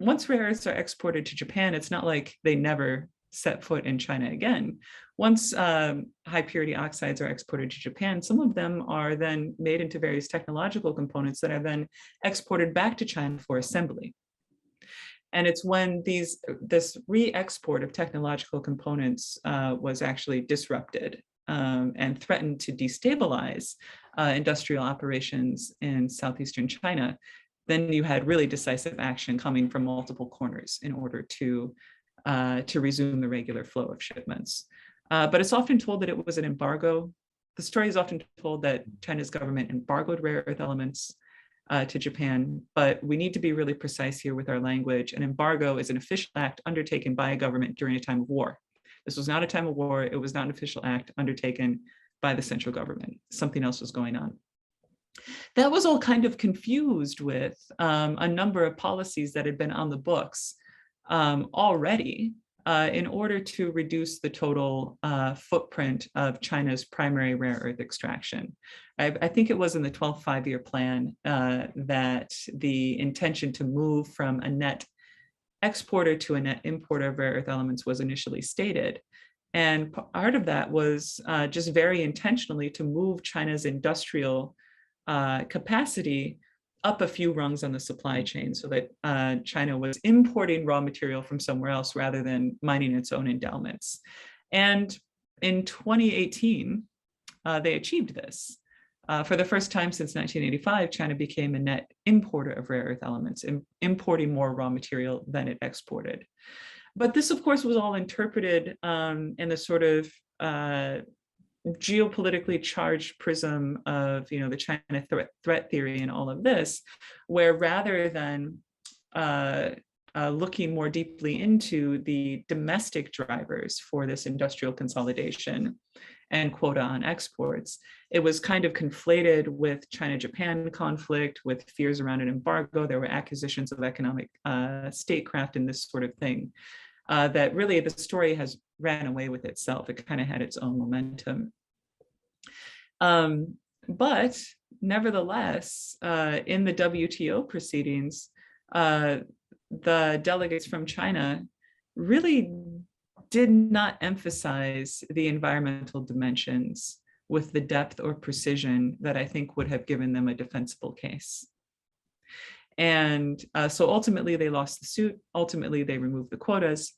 once rare earths are exported to Japan, it's not like they never set foot in China again. Once high purity oxides are exported to Japan, some of them are then made into various technological components that are then exported back to China for assembly. And it's when this re-export of technological components was actually disrupted and threatened to destabilize industrial operations in southeastern China, then you had really decisive action coming from multiple corners in order to resume the regular flow of shipments. But it's often told that it was an embargo. The story is often told that China's government embargoed rare earth elements to Japan, but we need to be really precise here with our language. An embargo is an official act undertaken by a government during a time of war. This was not a time of war. It was not an official act undertaken by the central government. Something else was going on. That was all kind of confused with a number of policies that had been on the books already in order to reduce the total footprint of China's primary rare earth extraction. I think it was in the 12th five-year plan that the intention to move from a net exporter to a net importer of rare earth elements was initially stated. And part of that was just very intentionally to move China's industrial capacity up a few rungs on the supply chain so that China was importing raw material from somewhere else rather than mining its own endowments. And in 2018, they achieved this. For the first time since 1985, China became a net importer of rare earth elements, importing more raw material than it exported. But this, of course, was all interpreted in the sort of geopolitically charged prism of the China threat theory and all of this, where rather than looking more deeply into the domestic drivers for this industrial consolidation and quota on exports. It was kind of conflated with China-Japan conflict, with fears around an embargo. There were acquisitions of economic statecraft and this sort of thing, that really the story has ran away with itself. It kind of had its own momentum. But nevertheless, in the WTO proceedings, the delegates from China really did not emphasize the environmental dimensions with the depth or precision that I think would have given them a defensible case. And so ultimately they lost the suit. Ultimately they removed the quotas.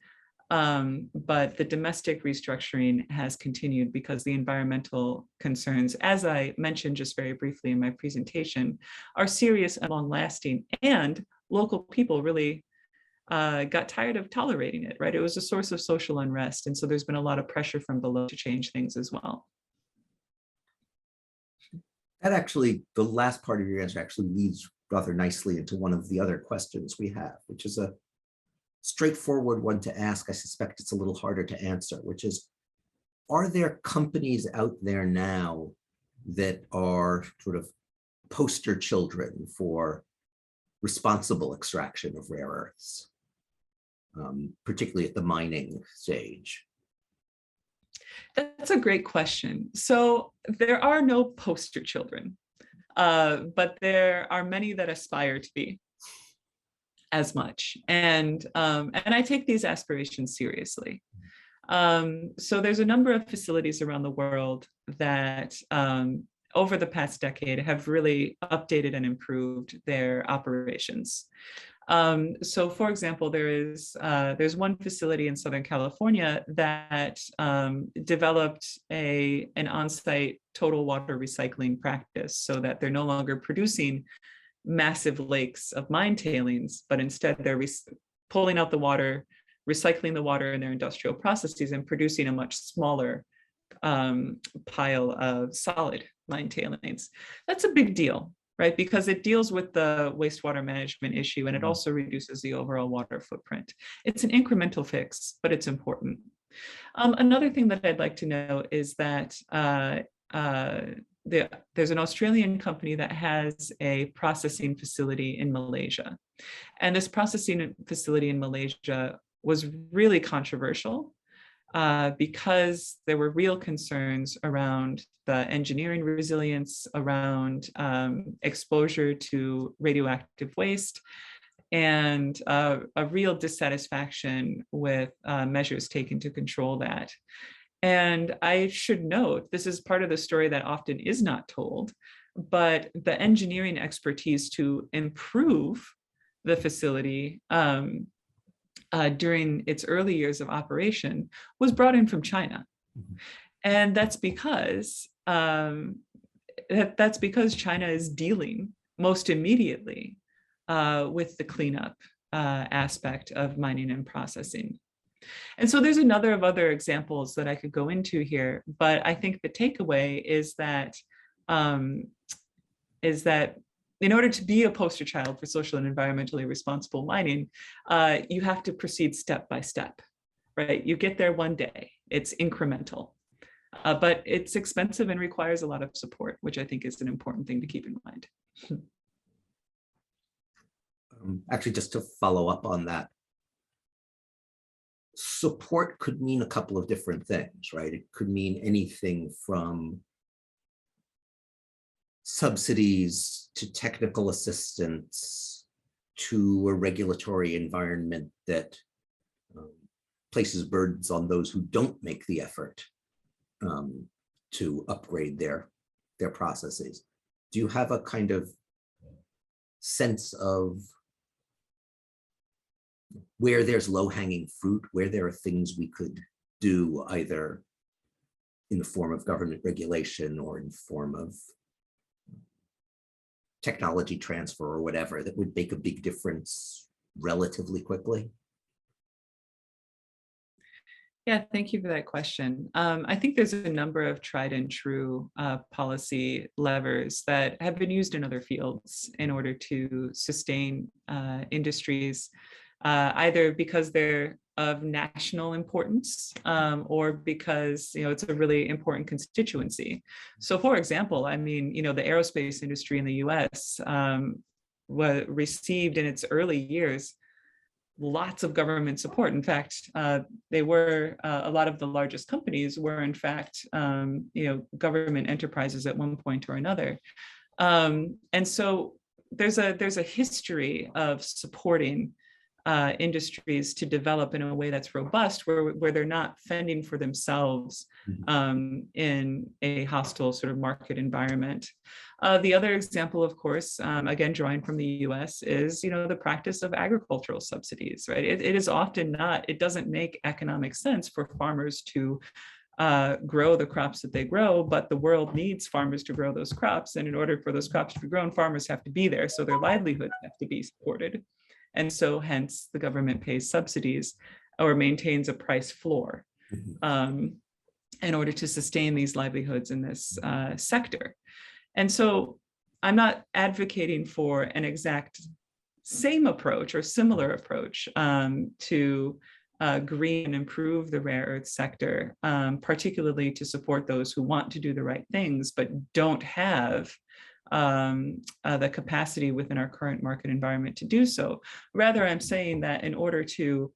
But the domestic restructuring has continued because the environmental concerns, as I mentioned just very briefly in my presentation, are serious and long-lasting, and local people really got tired of tolerating it, right? It was a source of social unrest, and so there's been a lot of pressure from below to change things as well. That actually, the last part of your answer actually leads rather nicely into one of the other questions we have, which is a straightforward one to ask. I suspect it's a little harder to answer, which is, are there companies out there now that are sort of poster children for responsible extraction of rare earths, particularly at the mining stage? That's a great question. So there are no poster children, but there are many that aspire to be as much. And I take these aspirations seriously. So there's a number of facilities around the world that over the past decade have really updated and improved their operations. So for example, there's one facility in Southern California that developed an on-site total water recycling practice, so that they're no longer producing massive lakes of mine tailings, but instead they're pulling out the water, recycling the water in their industrial processes, and producing a much smaller pile of solid mine tailings. That's a big deal, right? Because it deals with the wastewater management issue, and it also reduces the overall water footprint. It's an incremental fix, but it's important. Another thing that I'd like to note is that there's an Australian company that has a processing facility in Malaysia. And this processing facility in Malaysia was really controversial because there were real concerns around the engineering resilience, around exposure to radioactive waste, and a real dissatisfaction with measures taken to control that. And I should note, this is part of the story that often is not told, but the engineering expertise to improve the facility during its early years of operation was brought in from China. Mm-hmm. And that's because China is dealing most immediately with the cleanup aspect of mining and processing. And so there's another of other examples that I could go into here, but I think the takeaway is that in order to be a poster child for social and environmentally responsible mining, you have to proceed step by step, right? You get there one day, it's incremental, but it's expensive and requires a lot of support, which I think is an important thing to keep in mind. Actually, just to follow up on that, support could mean a couple of different things, right? It could mean anything from subsidies to technical assistance to a regulatory environment that places burdens on those who don't make the effort to upgrade their processes. Do you have a kind of sense of where there's low-hanging fruit, where there are things we could do either in the form of government regulation or in the form of technology transfer or whatever that would make a big difference relatively quickly? Yeah, thank you for that question. I think there's a number of tried and true policy levers that have been used in other fields in order to sustain industries either because they're of national importance or because it's a really important constituency. So for example, I mean, the aerospace industry in the US received in its early years lots of government support. In fact, they were a lot of the largest companies were in fact government enterprises at one point or another. And so there's a history of supporting industries to develop in a way that's robust, where they're not fending for themselves in a hostile sort of market environment. The other example, of course, again, drawing from the US, is the practice of agricultural subsidies, right? It is often not, it doesn't make economic sense for farmers to grow the crops that they grow, but the world needs farmers to grow those crops. And in order for those crops to be grown, farmers have to be there. So their livelihoods have to be supported. And so hence the government pays subsidies or maintains a price floor in order to sustain these livelihoods in this sector. And so I'm not advocating for an exact same approach or similar approach to green and improve the rare earth sector, particularly to support those who want to do the right things, but don't have the capacity within our current market environment to do so. Rather, I'm saying that in order to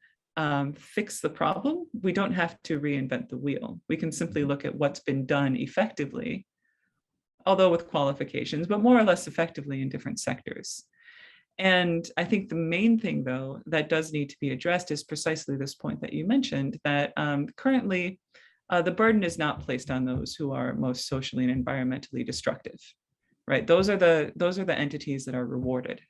fix the problem, we don't have to reinvent the wheel. We can simply look at what's been done effectively, although with qualifications, but more or less effectively in different sectors. And I think the main thing, though, that does need to be addressed is precisely this point that you mentioned, that currently the burden is not placed on those who are most socially and environmentally destructive, right? Those are the entities that are rewarded,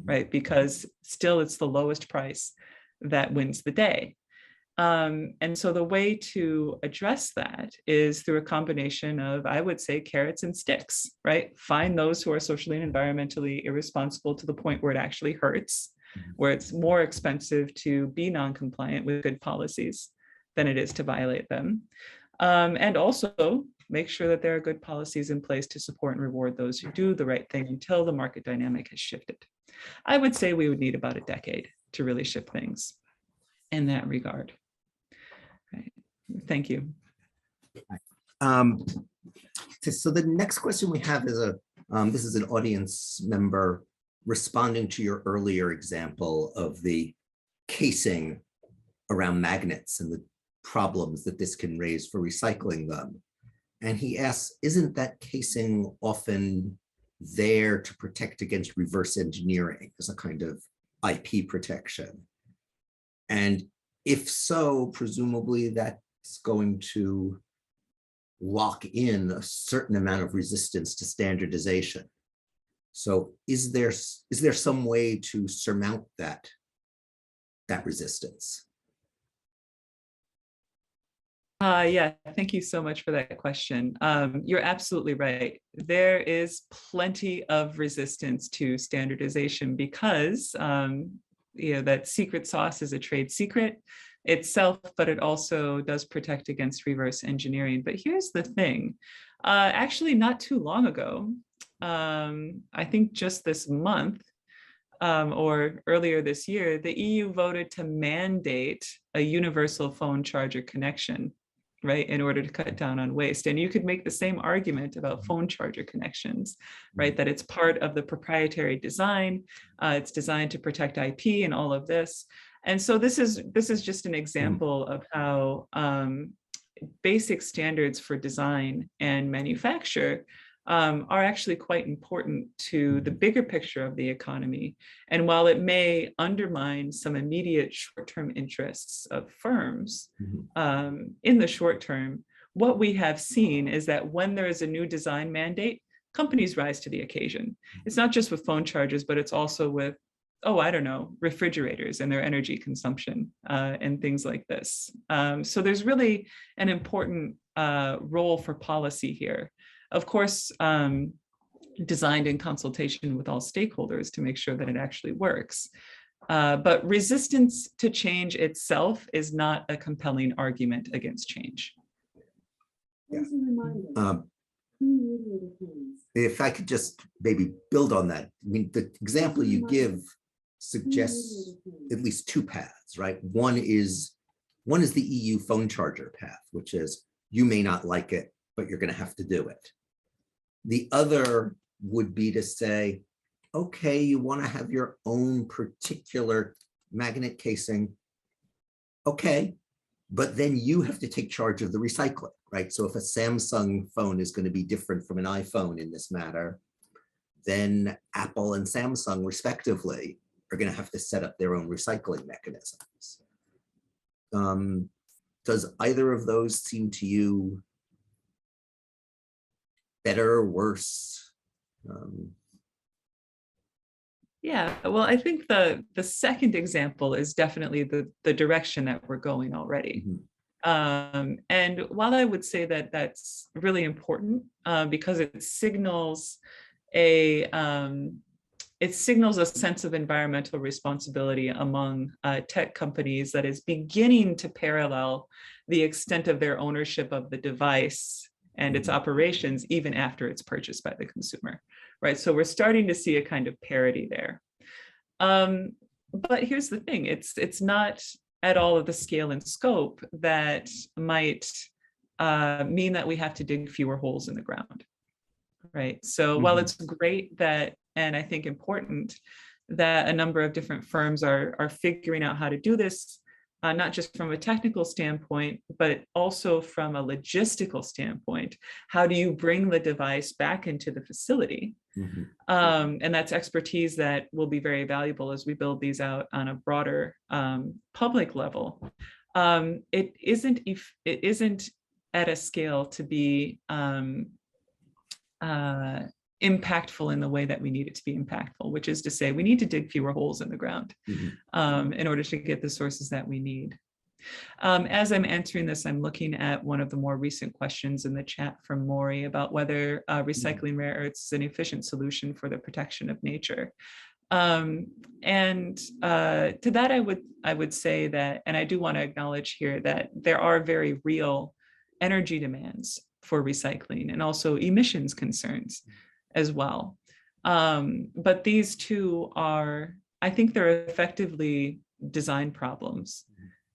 right? Because still it's the lowest price that wins the day. And so the way to address that is through a combination of, I would say, carrots and sticks, right? Find those who are socially and environmentally irresponsible to the point where it actually hurts, where it's more expensive to be non-compliant with good policies than it is to violate them. And also make sure that there are good policies in place to support and reward those who do the right thing until the market dynamic has shifted. I would say we would need about a decade to really shift things in that regard. Right. Thank you. So the next question we have is this is an audience member responding to your earlier example of the casing around magnets and the problems that this can raise for recycling them. And he asks, isn't that casing often there to protect against reverse engineering as a kind of IP protection? And if so, presumably that's going to lock in a certain amount of resistance to standardization. So is there some way to surmount that resistance? Yeah, thank you so much for that question. You're absolutely right. There is plenty of resistance to standardization because that secret sauce is a trade secret itself, but it also does protect against reverse engineering. But here's the thing, actually not too long ago, I think just this month or earlier this year, the EU voted to mandate a universal phone charger connection, right, in order to cut down on waste. And you could make the same argument about phone charger connections, right, that it's part of the proprietary design, it's designed to protect IP and all of this. And so this is just an example of how basic standards for design and manufacture are actually quite important to the bigger picture of the economy. And while it may undermine some immediate short-term interests of firms in the short term, what we have seen is that when there is a new design mandate, companies rise to the occasion. It's not just with phone chargers, but it's also with, oh, I don't know, refrigerators and their energy consumption and things like this. So there's really an important role for policy here. Of course, designed in consultation with all stakeholders to make sure that it actually works. But resistance to change itself is not a compelling argument against change. Yeah. If I could just maybe build on that. I mean, the example you give suggests at least two paths, right? One is the EU phone charger path, which is you may not like it, but you're going to have to do it. The other would be to say, okay, you want to have your own particular magnet casing. Okay, but then you have to take charge of the recycling, right? So if a Samsung phone is going to be different from an iPhone in this matter, then Apple and Samsung respectively are going to have to set up their own recycling mechanisms. Does either of those seem to you better or worse? Yeah, well, I think the second example is definitely the direction that we're going already. Mm-hmm. And while I would say that that's really important because it signals a sense of environmental responsibility among tech companies that is beginning to parallel the extent of their ownership of the device and its operations even after it's purchased by the consumer, right? So we're starting to see a kind of parity there. But here's the thing, it's not at all of the scale and scope that might mean that we have to dig fewer holes in the ground, right? So while it's great that, and I think important, that a number of different firms are figuring out how to do this, not just from a technical standpoint, but also from a logistical standpoint. How do you bring the device back into the facility? And that's expertise that will be very valuable as we build these out on a broader public level. It isn't at a scale to be impactful in the way that we need it to be impactful, which is to say we need to dig fewer holes in the ground in order to get the sources that we need. As I'm answering this, I'm looking at one of the more recent questions in the chat from Maury about whether recycling rare earths is an efficient solution for the protection of nature. To that, I would say that, and I do want to acknowledge here that there are very real energy demands for recycling and also emissions concerns as well. But these two are, I think they're effectively design problems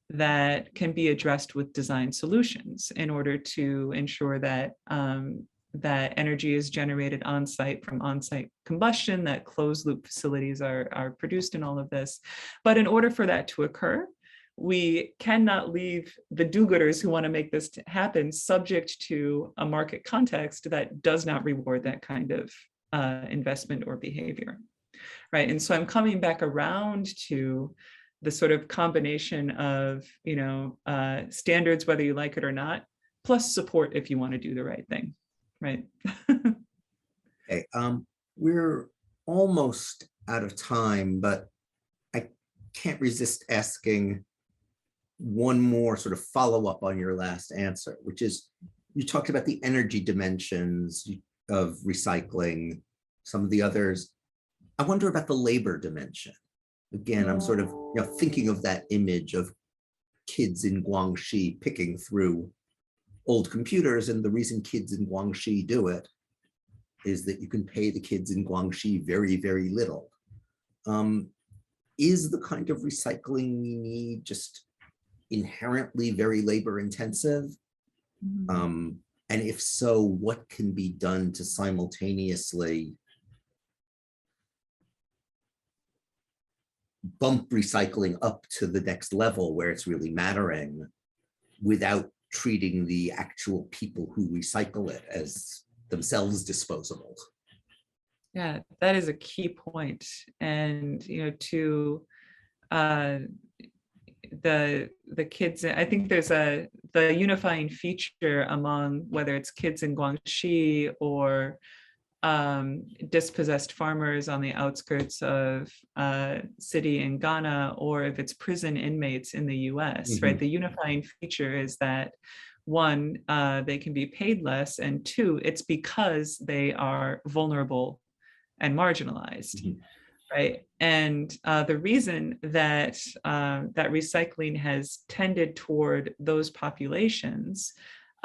that can be addressed with design solutions in order to ensure that that energy is generated on-site from on-site combustion, that closed loop facilities are produced in all of this. But in order for that to occur, we cannot leave the do-gooders who want to make this happen subject to a market context that does not reward that kind of investment or behavior, right? And so I'm coming back around to the sort of combination of, standards, whether you like it or not, plus support if you want to do the right thing, right? Okay, we're almost out of time, but I can't resist asking one more sort of follow-up on your last answer, which is you talked about the energy dimensions of recycling, some of the others. I wonder about the labor dimension. Again, I'm sort of thinking of that image of kids in Guangxi picking through old computers, and the reason kids in Guangxi do it is that you can pay the kids in Guangxi very, very little. Is the kind of recycling we need just inherently very labor intensive? And if so, what can be done to simultaneously bump recycling up to the next level where it's really mattering without treating the actual people who recycle it as themselves disposable? Yeah, that is a key point. And, to the kids, I think there's the unifying feature among whether it's kids in Guangxi or dispossessed farmers on the outskirts of city in Ghana, or if it's prison inmates in the US, right? The unifying feature is that one, they can be paid less, and two, it's because they are vulnerable and marginalized, right? And the reason that that recycling has tended toward those populations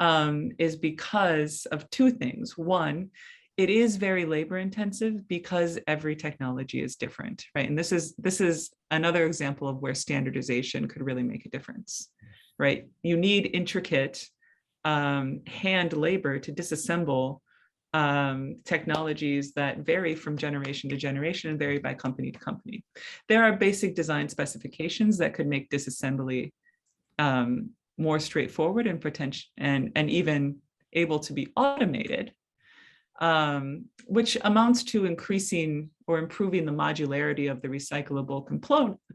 is because of two things. One, it is very labor intensive because every technology is different, right? And this is another example of where standardization could really make a difference, right? You need intricate hand labor to disassemble technologies that vary from generation to generation and vary by company to company. There are basic design specifications that could make disassembly more straightforward and potential and even able to be automated, which amounts to increasing or improving the modularity of the recyclable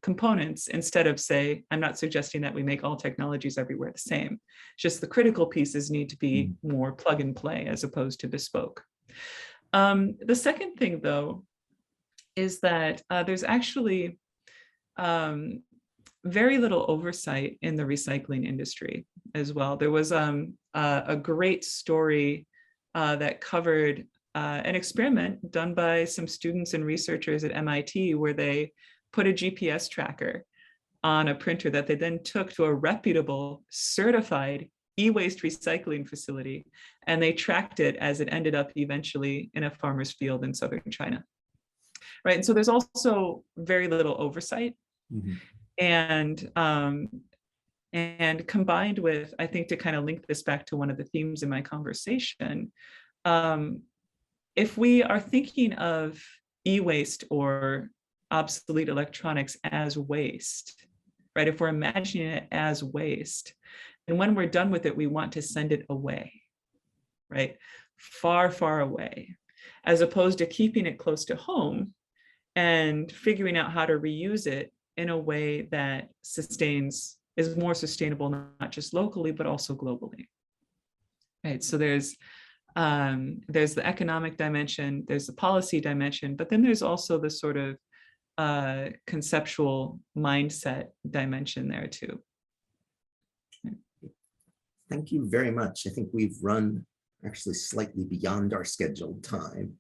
components instead of, say, I'm not suggesting that we make all technologies everywhere the same. Just the critical pieces need to be more plug and play as opposed to bespoke. The second thing, though, is that there's actually very little oversight in the recycling industry as well. There was a great story that covered an experiment done by some students and researchers at MIT where they put a GPS tracker on a printer that they then took to a reputable, certified e-waste recycling facility, and they tracked it as it ended up eventually in a farmer's field in southern China. Right, and so there's also very little oversight. Mm-hmm. And combined with, I think, to kind of link this back to one of the themes in my conversation, if we are thinking of e-waste or obsolete electronics as waste, right? If we're imagining it as waste, and when we're done with it, we want to send it away, right? Far, far away, as opposed to keeping it close to home and figuring out how to reuse it in a way that is more sustainable, not just locally, but also globally. Right, so there's the economic dimension, there's the policy dimension, but then there's also the sort of conceptual mindset dimension there too. Thank you very much. I think we've run actually slightly beyond our scheduled time.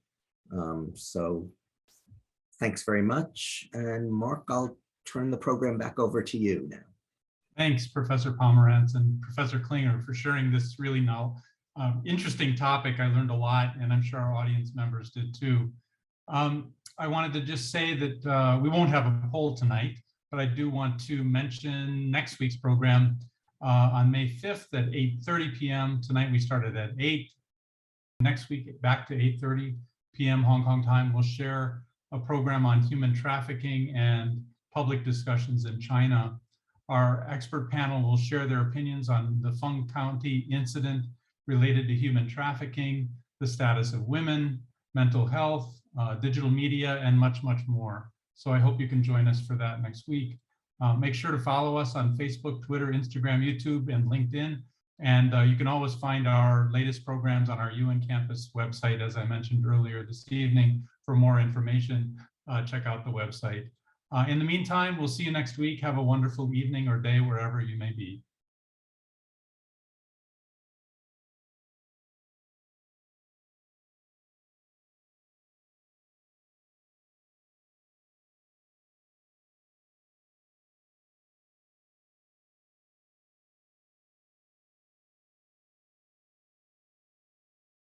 So thanks very much. And Mark, I'll turn the program back over to you now. Thanks, Professor Pomerantz and Professor Klinger, for sharing this really interesting topic. I learned a lot, and I'm sure our audience members did too. I wanted to just say that we won't have a poll tonight, but I do want to mention next week's program on May 5th at 8:30 p.m. Tonight we started at 8. Next week, back to 8:30 p.m. Hong Kong time, we'll share a program on human trafficking and public discussions in China. Our expert panel will share their opinions on the Feng County incident related to human trafficking, the status of women, mental health, digital media, and much, much more. So I hope you can join us for that next week. Make sure to follow us on Facebook, Twitter, Instagram, YouTube, and LinkedIn. And you can always find our latest programs on our UN Campus website, as I mentioned earlier this evening. For more information, check out the website. In the meantime, we'll see you next week. Have a wonderful evening or day wherever you may be.